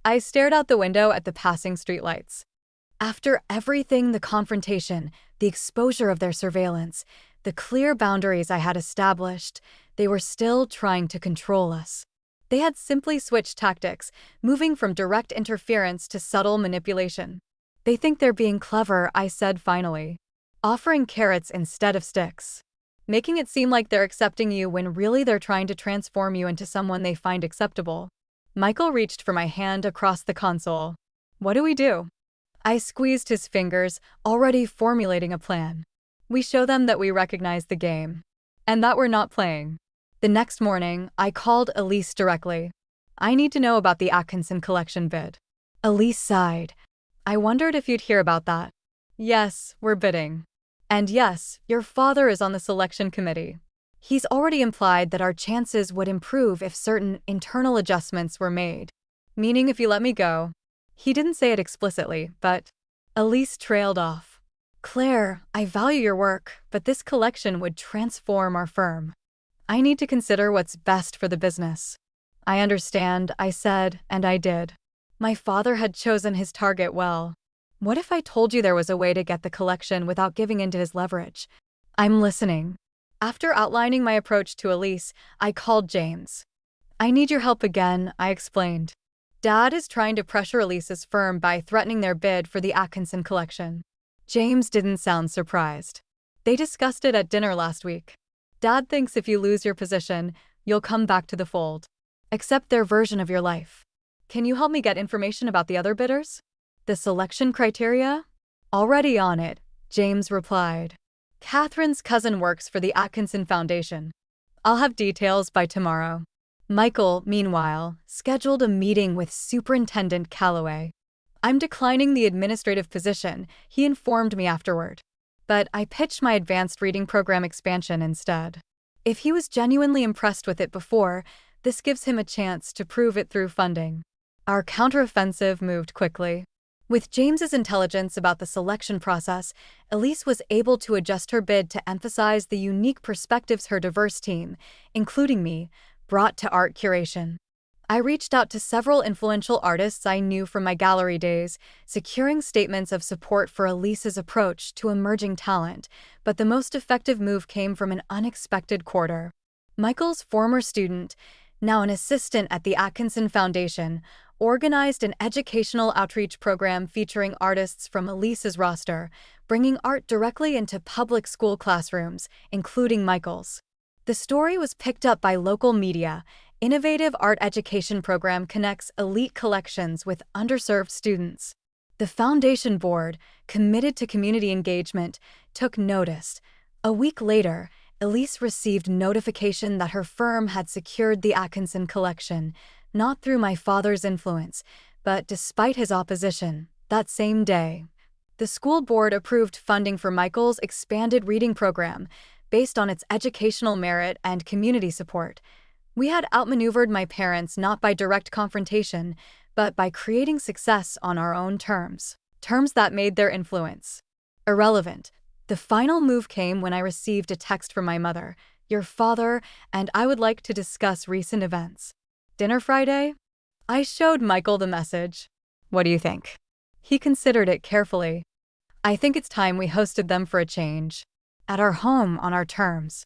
I stared out the window at the passing streetlights. After everything, the confrontation, the exposure of their surveillance, the clear boundaries I had established, they were still trying to control us. They had simply switched tactics, moving from direct interference to subtle manipulation. "They think they're being clever," I said finally. "Offering carrots instead of sticks. Making it seem like they're accepting you when really they're trying to transform you into someone they find acceptable." Michael reached for my hand across the console. "What do we do?" I squeezed his fingers, already formulating a plan. We show them that we recognize the game and that we're not playing. The next morning, I called Elise directly. I need to know about the Atkinson collection bid. Elise sighed. I wondered if you'd hear about that. Yes, we're bidding. And yes, your father is on the selection committee. He's already implied that our chances would improve if certain internal adjustments were made. Meaning if you let me go. He didn't say it explicitly, but Elise trailed off. Claire, I value your work, but this collection would transform our firm. I need to consider what's best for the business. I understand, I said, and I did. My father had chosen his target well. What if I told you there was a way to get the collection without giving in to his leverage? I'm listening. After outlining my approach to Elise, I called James. I need your help again, I explained. Dad is trying to pressure Elise's firm by threatening their bid for the Atkinson collection. James didn't sound surprised. They discussed it at dinner last week. Dad thinks if you lose your position, you'll come back to the fold. Accept their version of your life. Can you help me get information about the other bidders? The selection criteria? Already on it, James replied. Catherine's cousin works for the Atkinson Foundation. I'll have details by tomorrow. Michael, meanwhile, scheduled a meeting with Superintendent Calloway. I'm declining the administrative position, he informed me afterward. But I pitched my advanced reading program expansion instead. If he was genuinely impressed with it before, this gives him a chance to prove it through funding. Our counteroffensive moved quickly. With James's intelligence about the selection process, Elise was able to adjust her bid to emphasize the unique perspectives her diverse team, including me, brought to art curation. I reached out to several influential artists I knew from my gallery days, securing statements of support for Elise's approach to emerging talent, but the most effective move came from an unexpected quarter. Michael's former student, now an assistant at the Atkinson Foundation, organized an educational outreach program featuring artists from Elise's roster, bringing art directly into public school classrooms, including Michael's. The story was picked up by local media. Innovative art education program connects elite collections with underserved students. The foundation board, committed to community engagement, took notice. A week later, Elise received notification that her firm had secured the Atkinson collection, not through my father's influence, but despite his opposition. That same day, the school board approved funding for Michael's expanded reading program based on its educational merit and community support. We had outmaneuvered my parents not by direct confrontation, but by creating success on our own terms that made their influence irrelevant. The final move came when I received a text from my mother, "Your father and I would like to discuss recent events." Dinner Friday? I showed Michael the message. What do you think? He considered it carefully. I think it's time we hosted them for a change. At our home on our terms.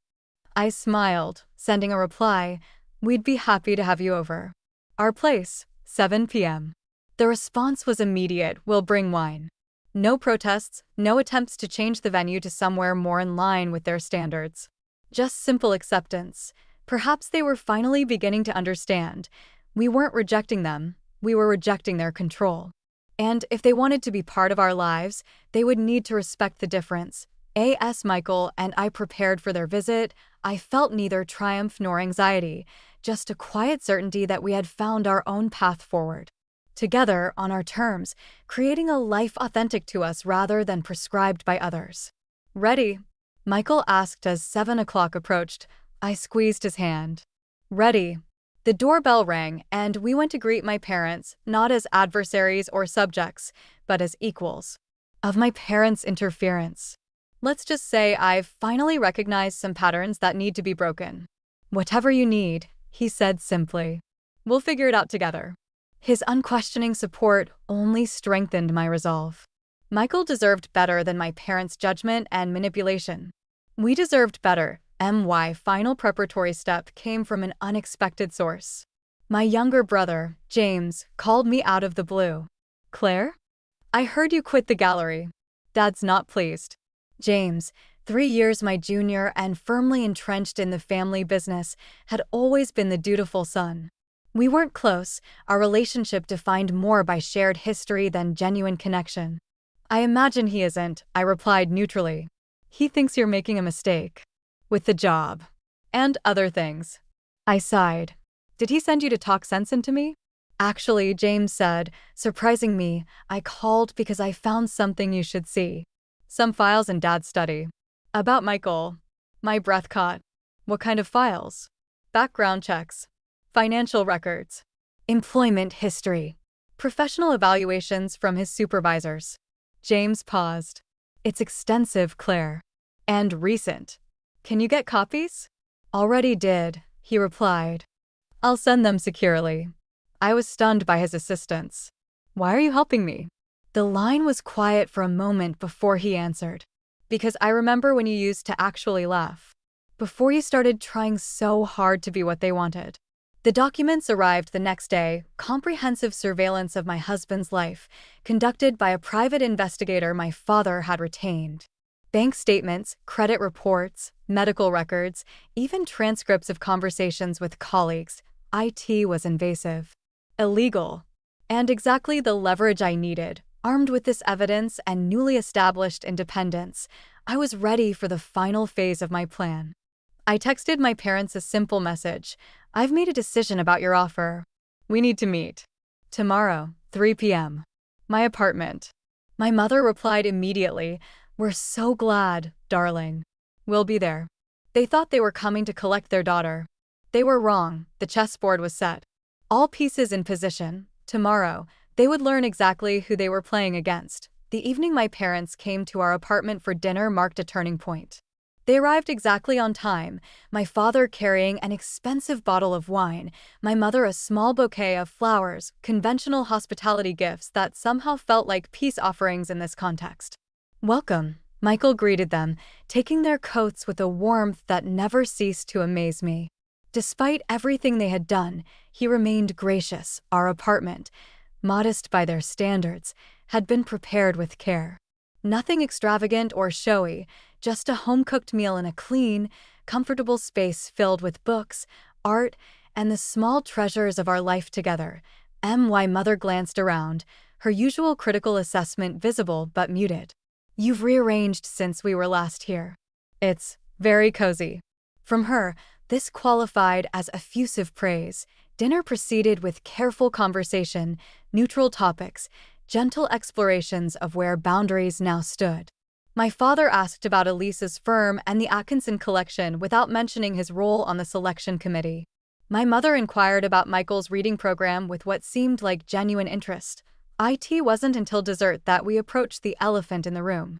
I smiled, sending a reply, "We'd be happy to have you over. Our place, 7 p.m. The response was immediate, "We'll bring wine." No protests, no attempts to change the venue to somewhere more in line with their standards. Just simple acceptance. Perhaps they were finally beginning to understand. We weren't rejecting them, we were rejecting their control. And if they wanted to be part of our lives, they would need to respect the difference. As Michael and I prepared for their visit, I felt neither triumph nor anxiety, just a quiet certainty that we had found our own path forward. Together, on our terms, creating a life authentic to us rather than prescribed by others. "Ready?" Michael asked as 7 o'clock approached. I squeezed his hand. "Ready." The doorbell rang, and we went to greet my parents, not as adversaries or subjects, but as equals. Of my parents' interference. Let's just say I've finally recognized some patterns that need to be broken. "Whatever you need," he said simply. "We'll figure it out together." His unquestioning support only strengthened my resolve. Michael deserved better than my parents' judgment and manipulation. We deserved better. My final preparatory step came from an unexpected source. My younger brother, James, called me out of the blue. "Claire? I heard you quit the gallery." Dad's not pleased. James, 3 years my junior and firmly entrenched in the family business, had always been the dutiful son. We weren't close, our relationship defined more by shared history than genuine connection. "I imagine he isn't," I replied neutrally. He thinks you're making a mistake. With the job. And other things. I sighed. Did he send you to talk sense into me? Actually, James said, surprising me, I called because I found something you should see. Some files in Dad's study. About Michael. My breath caught. What kind of files? Background checks. Financial records. Employment history. Professional evaluations from his supervisors. James paused. It's extensive, Claire. And recent. Can you get copies? Already did, he replied. I'll send them securely. I was stunned by his assistance. Why are you helping me? The line was quiet for a moment before he answered. Because I remember when you used to actually laugh. Before you started trying so hard to be what they wanted. The documents arrived the next day, comprehensive surveillance of my husband's life, conducted by a private investigator my father had retained. Bank statements, credit reports, medical records, even transcripts of conversations with colleagues. IT was invasive. Illegal. And exactly the leverage I needed. Armed with this evidence and newly established independence, I was ready for the final phase of my plan. I texted my parents a simple message. I've made a decision about your offer. We need to meet. Tomorrow, 3 p.m. My apartment. My mother replied immediately, We're so glad, darling. We'll be there. They thought they were coming to collect their daughter. They were wrong. The chessboard was set. All pieces in position. Tomorrow, they would learn exactly who they were playing against. The evening my parents came to our apartment for dinner marked a turning point. They arrived exactly on time, my father carrying an expensive bottle of wine, my mother a small bouquet of flowers, conventional hospitality gifts that somehow felt like peace offerings in this context. Welcome, Michael greeted them, taking their coats with a warmth that never ceased to amaze me. Despite everything they had done, he remained gracious. Our apartment, modest by their standards, had been prepared with care. Nothing extravagant or showy, just a home-cooked meal in a clean, comfortable space filled with books, art, and the small treasures of our life together. My mother glanced around, her usual critical assessment visible but muted. You've rearranged since we were last here. It's very cozy. From her, this qualified as effusive praise. Dinner proceeded with careful conversation, neutral topics, gentle explorations of where boundaries now stood. My father asked about Elisa's firm and the Atkinson collection without mentioning his role on the selection committee. My mother inquired about Michael's reading program with what seemed like genuine interest. It wasn't until dessert that we approached the elephant in the room.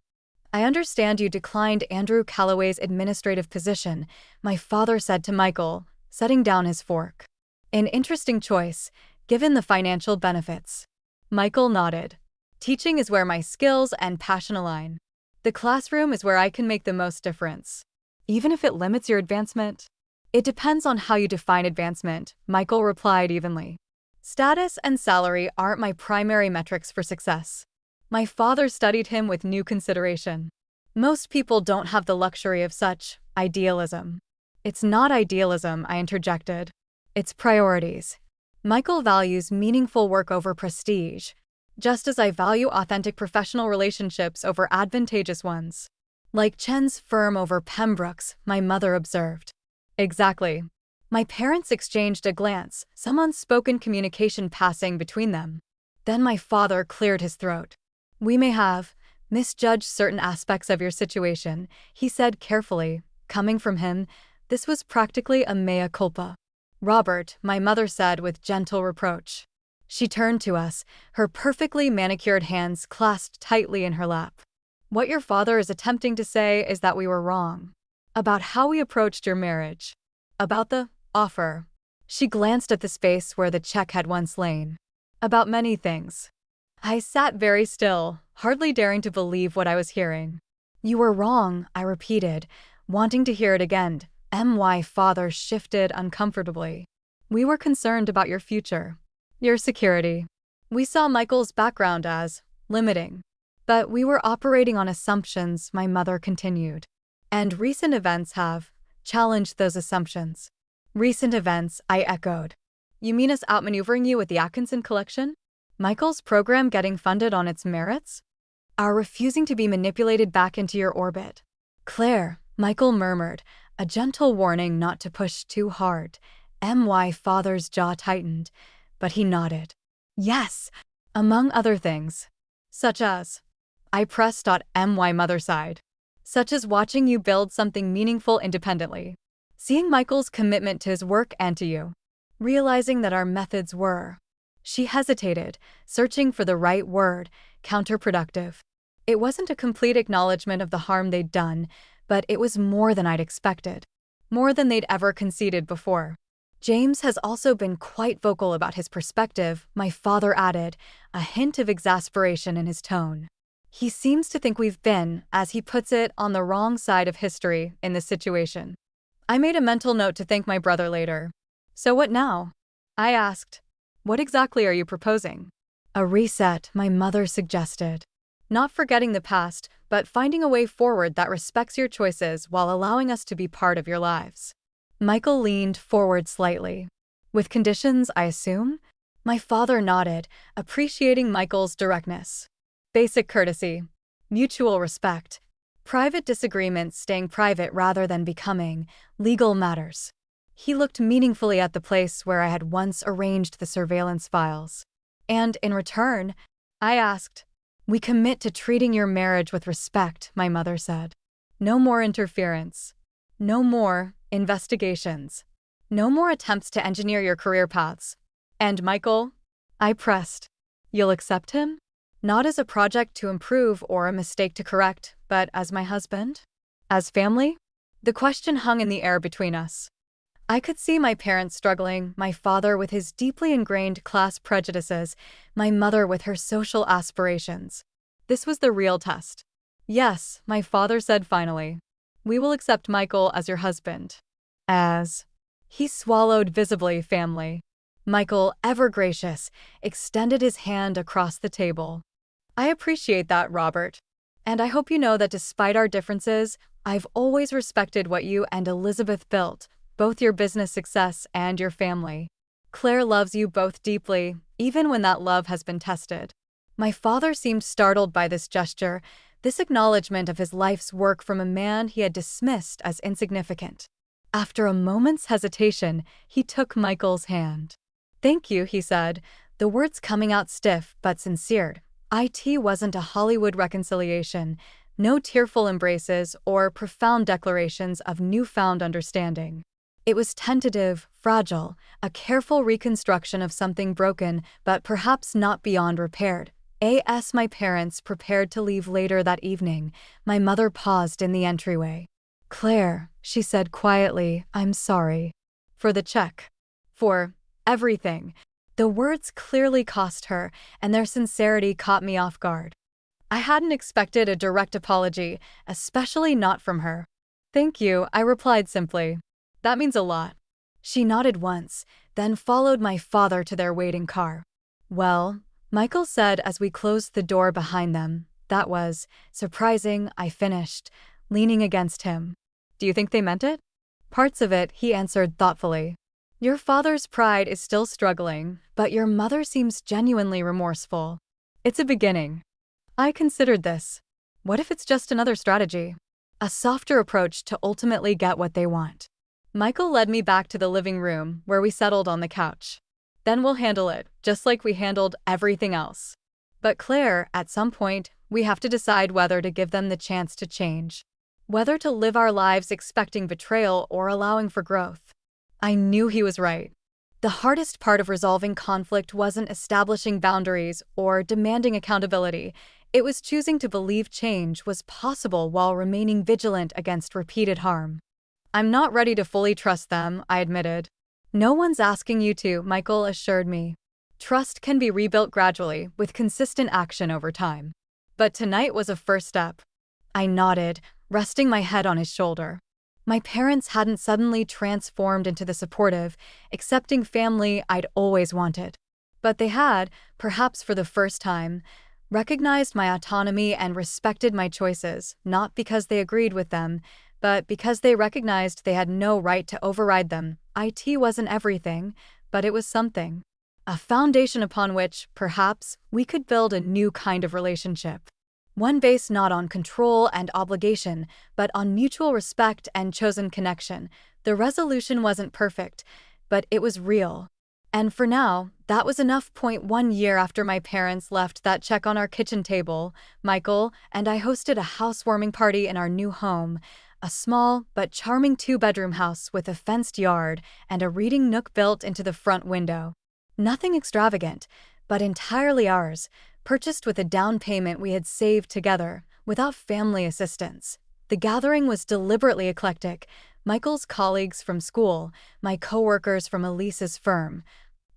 I understand you declined Andrew Calloway's administrative position, my father said to Michael, setting down his fork. An interesting choice, given the financial benefits. Michael nodded. Teaching is where my skills and passion align. The classroom is where I can make the most difference. Even if it limits your advancement? It depends on how you define advancement, Michael replied evenly. Status and salary aren't my primary metrics for success. My father studied him with new consideration. Most people don't have the luxury of such idealism. It's not idealism, I interjected. It's priorities. Michael values meaningful work over prestige, just as I value authentic professional relationships over advantageous ones. Like Chen's firm over Pembroke's, my mother observed. Exactly. My parents exchanged a glance, some unspoken communication passing between them. Then my father cleared his throat. We may have misjudged certain aspects of your situation, he said carefully. Coming from him, this was practically a mea culpa. Robert, my mother said with gentle reproach. She turned to us, her perfectly manicured hands clasped tightly in her lap. What your father is attempting to say is that we were wrong. About how we approached your marriage. About the offer. She glanced at the space where the check had once lain. About many things. I sat very still, hardly daring to believe what I was hearing. You were wrong, I repeated, wanting to hear it again. My father shifted uncomfortably. We were concerned about your future. Your security. We saw Michael's background as limiting. But we were operating on assumptions, my mother continued. And recent events have challenged those assumptions. Recent events, I echoed. You mean us outmaneuvering you with the Atkinson collection? Michael's program getting funded on its merits? Our refusing to be manipulated back into your orbit? Claire, Michael murmured, a gentle warning not to push too hard. My father's jaw tightened, but he nodded. Yes, among other things. Such as. I pressed. My mother sighed. Such as watching you build something meaningful independently. Seeing Michael's commitment to his work and to you. Realizing that our methods were. She hesitated, searching for the right word, counterproductive. It wasn't a complete acknowledgement of the harm they'd done, but it was more than I'd expected. More than they'd ever conceded before. James has also been quite vocal about his perspective, my father added, a hint of exasperation in his tone. He seems to think we've been, as he puts it, on the wrong side of history in this situation. I made a mental note to thank my brother later. So what now? I asked. What exactly are you proposing? A reset, my mother suggested. Not forgetting the past, but finding a way forward that respects your choices while allowing us to be part of your lives. Michael leaned forward slightly. With conditions, I assume? My father nodded, appreciating Michael's directness. Basic courtesy. Mutual respect. Private disagreements staying private rather than becoming legal matters. He looked meaningfully at the place where I had once arranged the surveillance files. And in return, I asked, we commit to treating your marriage with respect, my mother said. No more interference. No more investigations. No more attempts to engineer your career paths. And Michael? I pressed. You'll accept him? Not as a project to improve or a mistake to correct, but as my husband? As family? The question hung in the air between us. I could see my parents struggling, my father with his deeply ingrained class prejudices, my mother with her social aspirations. This was the real test. Yes, my father said finally. We will accept Michael as your husband. As. He swallowed visibly, family. Michael, ever gracious, extended his hand across the table. I appreciate that, Robert. And I hope you know that despite our differences, I've always respected what you and Elizabeth built, both your business success and your family. Claire loves you both deeply, even when that love has been tested. My father seemed startled by this gesture, this acknowledgement of his life's work from a man he had dismissed as insignificant. After a moment's hesitation, he took Michael's hand. Thank you, he said, the words coming out stiff but sincere. It wasn't a Hollywood reconciliation, no tearful embraces or profound declarations of newfound understanding. It was tentative, fragile, a careful reconstruction of something broken but perhaps not beyond repair. As my parents prepared to leave later that evening, my mother paused in the entryway. Claire, she said quietly, I'm sorry. For the check. For everything. The words clearly cost her, and their sincerity caught me off guard. I hadn't expected a direct apology, especially not from her. Thank you, I replied simply. That means a lot. She nodded once, then followed my father to their waiting car. Well, Michael said as we closed the door behind them. That was surprising, I finished, leaning against him. Do you think they meant it? Parts of it, he answered thoughtfully. Your father's pride is still struggling, but your mother seems genuinely remorseful. It's a beginning. I considered this. What if it's just another strategy? A softer approach to ultimately get what they want. Michael led me back to the living room, where we settled on the couch. Then we'll handle it, just like we handled everything else. But Claire, at some point, we have to decide whether to give them the chance to change. Whether to live our lives expecting betrayal or allowing for growth. I knew he was right. The hardest part of resolving conflict wasn't establishing boundaries or demanding accountability. It was choosing to believe change was possible while remaining vigilant against repeated harm. I'm not ready to fully trust them, I admitted. No one's asking you to, Michael assured me. Trust can be rebuilt gradually, with consistent action over time. But tonight was a first step. I nodded, resting my head on his shoulder. My parents hadn't suddenly transformed into the supportive, accepting family I'd always wanted. But they had, perhaps for the first time, recognized my autonomy and respected my choices, not because they agreed with them, but because they recognized they had no right to override them. It wasn't everything, but it was something. A foundation upon which, perhaps, we could build a new kind of relationship. One based not on control and obligation, but on mutual respect and chosen connection. The resolution wasn't perfect, but it was real. And for now, that was enough. 1 year after my parents left that check on our kitchen table, Michael and I hosted a housewarming party in our new home, a small but charming two-bedroom house with a fenced yard and a reading nook built into the front window. Nothing extravagant, but entirely ours, purchased with a down payment we had saved together, without family assistance. The gathering was deliberately eclectic. Michael's colleagues from school, my coworkers from Elise's firm,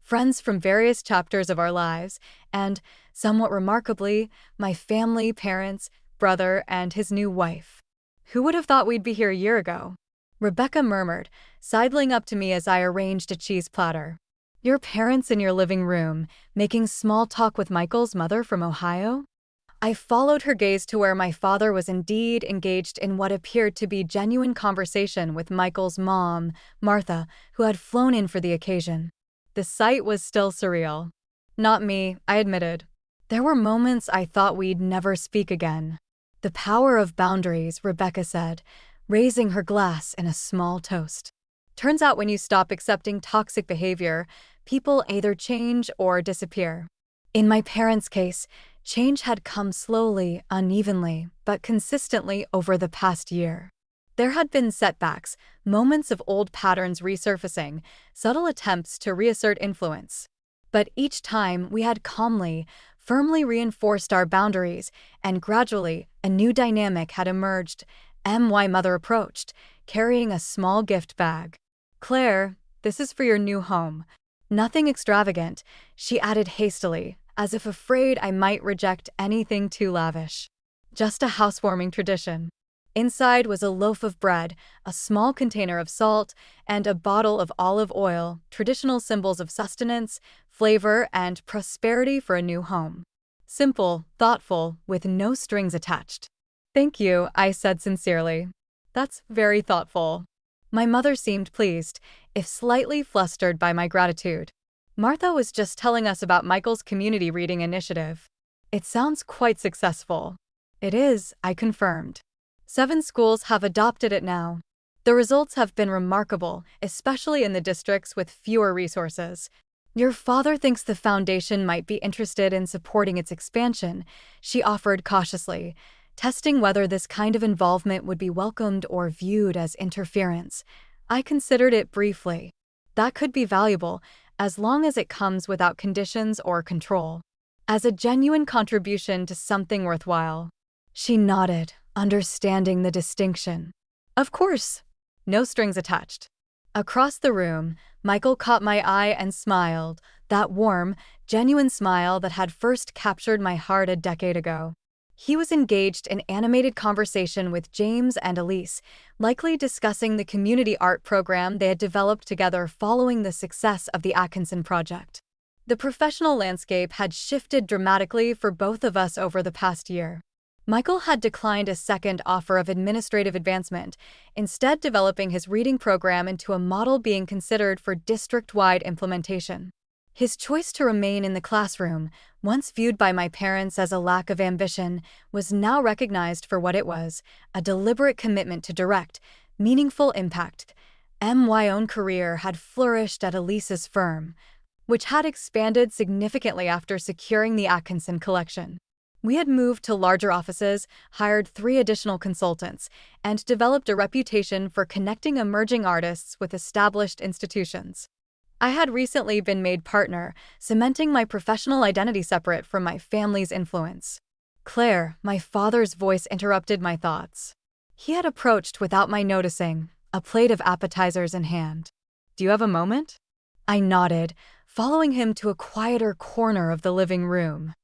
friends from various chapters of our lives, and, somewhat remarkably, my family, parents, brother, and his new wife. Who would have thought we'd be here a year ago? Rebecca murmured, sidling up to me as I arranged a cheese platter. Your parents in your living room, making small talk with Michael's mother from Ohio? I followed her gaze to where my father was indeed engaged in what appeared to be genuine conversation with Michael's mom, Martha, who had flown in for the occasion. The sight was still surreal. Not me, I admitted. There were moments I thought we'd never speak again. The power of boundaries, Rebecca said, raising her glass in a small toast. Turns out when you stop accepting toxic behavior, people either change or disappear. In my parents' case, change had come slowly, unevenly, but consistently over the past year. There had been setbacks, moments of old patterns resurfacing, subtle attempts to reassert influence. But each time we had calmly, firmly reinforced our boundaries, and gradually a new dynamic had emerged. My mother approached, carrying a small gift bag. Claire, this is for your new home. Nothing extravagant, she added hastily, as if afraid I might reject anything too lavish. Just a housewarming tradition. Inside was a loaf of bread, a small container of salt, and a bottle of olive oil, traditional symbols of sustenance, flavor, and prosperity for a new home. Simple, thoughtful, with no strings attached. Thank you, I said sincerely. That's very thoughtful. My mother seemed pleased, if slightly flustered by my gratitude. Martha was just telling us about Michael's community reading initiative. It sounds quite successful. It is, I confirmed. 7 schools have adopted it now. The results have been remarkable, especially in the districts with fewer resources. Your father thinks the foundation might be interested in supporting its expansion, she offered cautiously, testing whether this kind of involvement would be welcomed or viewed as interference. I considered it briefly. That could be valuable, as long as it comes without conditions or control. As a genuine contribution to something worthwhile. She nodded, understanding the distinction. Of course. No strings attached. Across the room, Michael caught my eye and smiled, that warm, genuine smile that had first captured my heart a decade ago. He was engaged in animated conversation with James and Elise, likely discussing the community art program they had developed together following the success of the Atkinson project. The professional landscape had shifted dramatically for both of us over the past year. Michael had declined a second offer of administrative advancement, instead developing his reading program into a model being considered for district-wide implementation. His choice to remain in the classroom, once viewed by my parents as a lack of ambition, was now recognized for what it was, a deliberate commitment to direct, meaningful impact. My own career had flourished at Elise's firm, which had expanded significantly after securing the Atkinson collection. We had moved to larger offices, hired 3 additional consultants, and developed a reputation for connecting emerging artists with established institutions. I had recently been made partner, cementing my professional identity separate from my family's influence. Claire, my father's voice interrupted my thoughts. He had approached without my noticing, a plate of appetizers in hand. Do you have a moment? I nodded, following him to a quieter corner of the living room.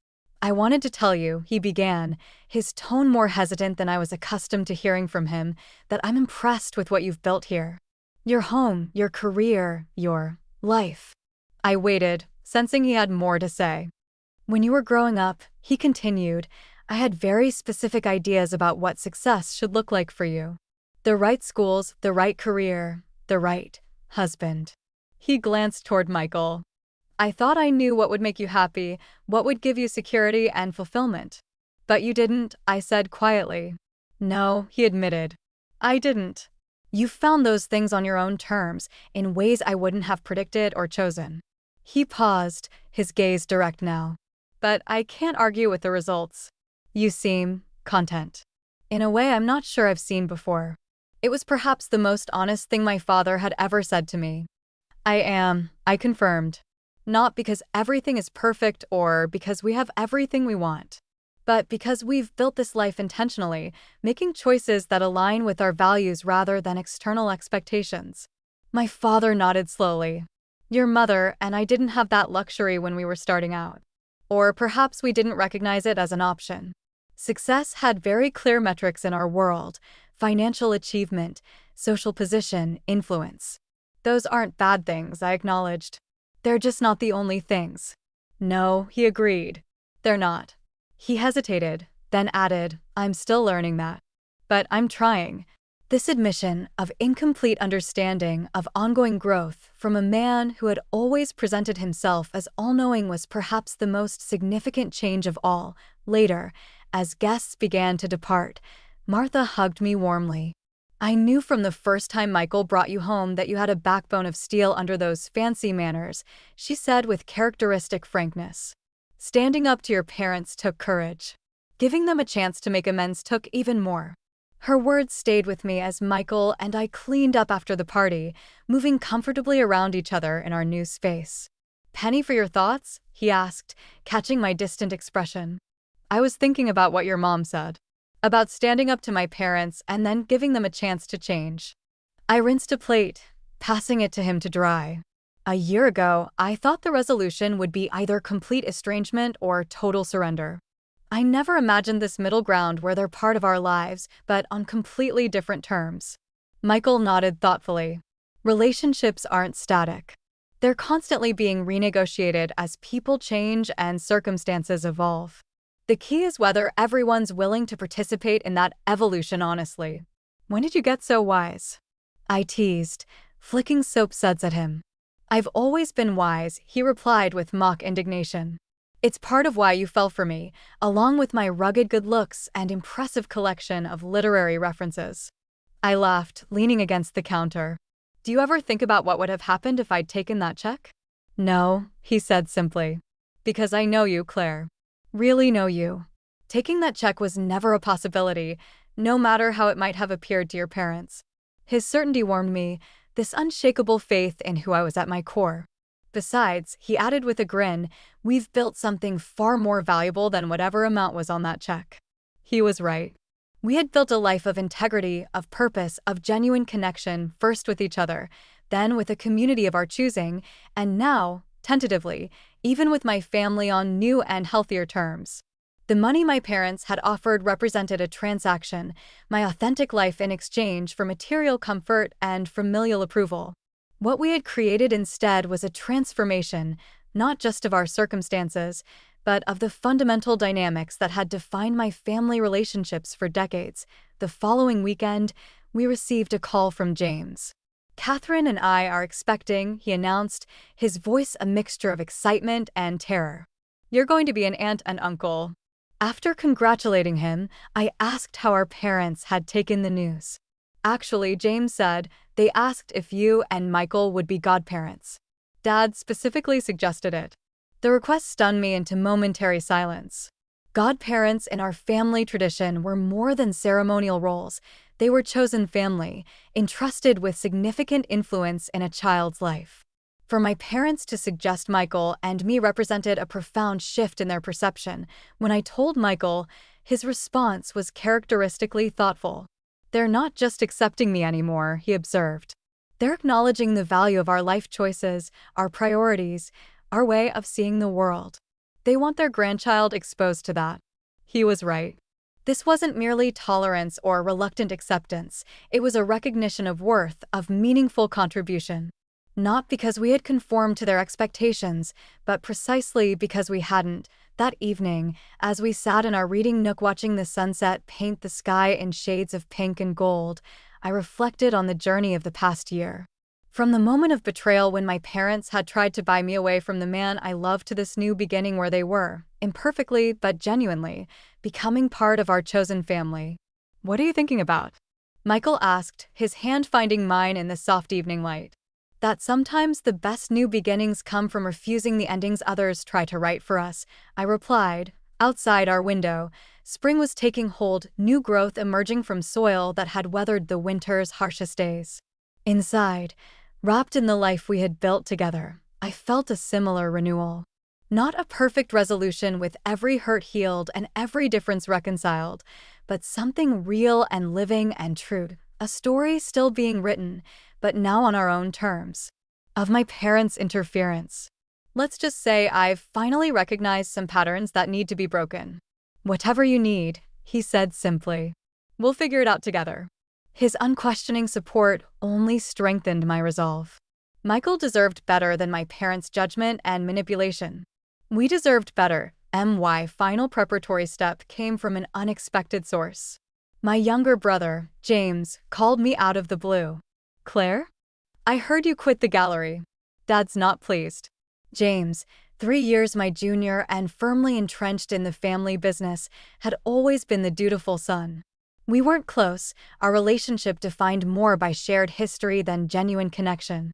I wanted to tell you, he began, his tone more hesitant than I was accustomed to hearing from him, that I'm impressed with what you've built here. Your home, your career, your life. I waited, sensing he had more to say. When you were growing up, he continued, I had very specific ideas about what success should look like for you. The right schools, the right career, the right husband. He glanced toward Michael. I thought I knew what would make you happy, what would give you security and fulfillment. But you didn't, I said quietly. No, he admitted. I didn't. You found those things on your own terms, in ways I wouldn't have predicted or chosen. He paused, his gaze direct now. But I can't argue with the results. You seem content. In a way I'm not sure I've seen before. It was perhaps the most honest thing my father had ever said to me. I am, I confirmed. Not because everything is perfect or because we have everything we want, but because we've built this life intentionally, making choices that align with our values rather than external expectations. My father nodded slowly. Your mother and I didn't have that luxury when we were starting out. Or perhaps we didn't recognize it as an option. Success had very clear metrics in our world: financial achievement, social position, influence. Those aren't bad things, I acknowledged. They're just not the only things. No, he agreed. They're not. He hesitated, then added, I'm still learning that. But I'm trying. This admission of incomplete understanding, of ongoing growth, from a man who had always presented himself as all-knowing was perhaps the most significant change of all. Later, as guests began to depart, Martha hugged me warmly. I knew from the first time Michael brought you home that you had a backbone of steel under those fancy manners, she said with characteristic frankness. Standing up to your parents took courage. Giving them a chance to make amends took even more. Her words stayed with me as Michael and I cleaned up after the party, moving comfortably around each other in our new space. Penny for your thoughts? He asked, catching my distant expression. I was thinking about what your mom said. About standing up to my parents and then giving them a chance to change. I rinsed a plate, passing it to him to dry. A year ago, I thought the resolution would be either complete estrangement or total surrender. I never imagined this middle ground where they're part of our lives, but on completely different terms. Michael nodded thoughtfully. Relationships aren't static. They're constantly being renegotiated as people change and circumstances evolve. The key is whether everyone's willing to participate in that evolution honestly. When did you get so wise? I teased, flicking soap suds at him. I've always been wise, he replied with mock indignation. It's part of why you fell for me, along with my rugged good looks and impressive collection of literary references. I laughed, leaning against the counter. Do you ever think about what would have happened if I'd taken that check? No, he said simply. Because I know you, Claire. Really know you. Taking that check was never a possibility, no matter how it might have appeared to your parents. His certainty warmed me, this unshakable faith in who I was at my core. Besides, he added with a grin, we've built something far more valuable than whatever amount was on that check. He was right. We had built a life of integrity, of purpose, of genuine connection, first with each other, then with a community of our choosing, and now, tentatively, even with my family on new and healthier terms. The money my parents had offered represented a transaction, my authentic life in exchange for material comfort and familial approval. What we had created instead was a transformation, not just of our circumstances, but of the fundamental dynamics that had defined my family relationships for decades. The following weekend, we received a call from James. Catherine and I are expecting, he announced, his voice a mixture of excitement and terror. You're going to be an aunt and uncle. After congratulating him, I asked how our parents had taken the news. Actually, James said, they asked if you and Michael would be godparents. Dad specifically suggested it. The request stunned me into momentary silence. Godparents in our family tradition were more than ceremonial roles. They were chosen family, entrusted with significant influence in a child's life. For my parents to suggest Michael and me represented a profound shift in their perception. When I told Michael, his response was characteristically thoughtful. They're not just accepting me anymore, he observed. They're acknowledging the value of our life choices, our priorities, our way of seeing the world. They want their grandchild exposed to that. He was right. This wasn't merely tolerance or reluctant acceptance. It was a recognition of worth, of meaningful contribution. Not because we had conformed to their expectations, but precisely because we hadn't. That evening, as we sat in our reading nook watching the sunset paint the sky in shades of pink and gold, I reflected on the journey of the past year. From the moment of betrayal when my parents had tried to buy me away from the man I loved to this new beginning where they were, imperfectly but genuinely, becoming part of our chosen family. What are you thinking about? Michael asked, his hand finding mine in the soft evening light. That sometimes the best new beginnings come from refusing the endings others try to write for us, I replied. Outside our window, spring was taking hold, new growth emerging from soil that had weathered the winter's harshest days. Inside, wrapped in the life we had built together, I felt a similar renewal. Not a perfect resolution with every hurt healed and every difference reconciled, but something real and living and true. A story still being written, but now on our own terms. Of my parents' interference. Let's just say I've finally recognized some patterns that need to be broken. Whatever you need, he said simply. We'll figure it out together. His unquestioning support only strengthened my resolve. Michael deserved better than my parents' judgment and manipulation. We deserved better. My final preparatory step came from an unexpected source. My younger brother, James, called me out of the blue. Claire? I heard you quit the gallery. Dad's not pleased. James, 3 years my junior and firmly entrenched in the family business, had always been the dutiful son. We weren't close, our relationship defined more by shared history than genuine connection.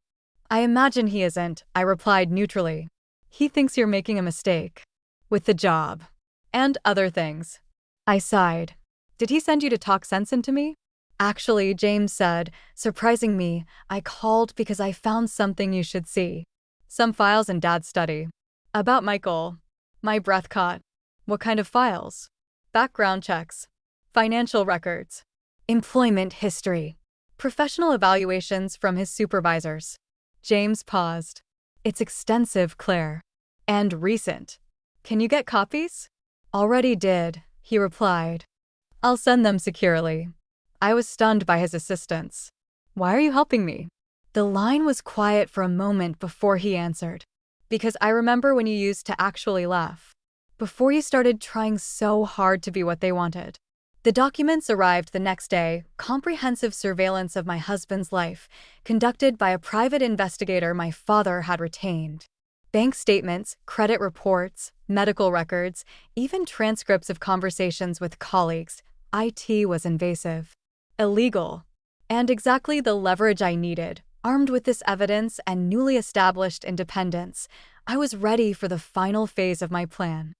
I imagine he isn't, I replied neutrally. He thinks you're making a mistake. With the job. And other things. I sighed. Did he send you to talk sense into me? Actually, James said, surprising me, I called because I found something you should see. Some files in Dad's study. About Michael. My breath caught. What kind of files? Background checks. Financial records. Employment history. Professional evaluations from his supervisors. James paused. It's extensive, Claire. And recent. Can you get copies? Already did, he replied. I'll send them securely. I was stunned by his insistence. Why are you helping me? The line was quiet for a moment before he answered. Because I remember when you used to actually laugh. Before you started trying so hard to be what they wanted. The documents arrived the next day, comprehensive surveillance of my husband's life, conducted by a private investigator my father had retained. Bank statements, credit reports, medical records, even transcripts of conversations with colleagues. IT was invasive. Illegal. And exactly the leverage I needed. Armed with this evidence and newly established independence, I was ready for the final phase of my plan.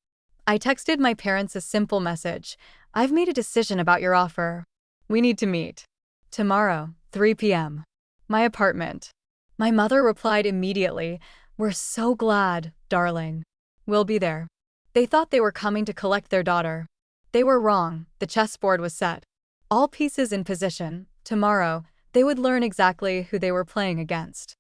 I texted my parents a simple message. I've made a decision about your offer. We need to meet. Tomorrow, 3 p.m. My apartment. My mother replied immediately, We're so glad, darling. We'll be there. They thought they were coming to collect their daughter. They were wrong, the chessboard was set. All pieces in position. Tomorrow, they would learn exactly who they were playing against.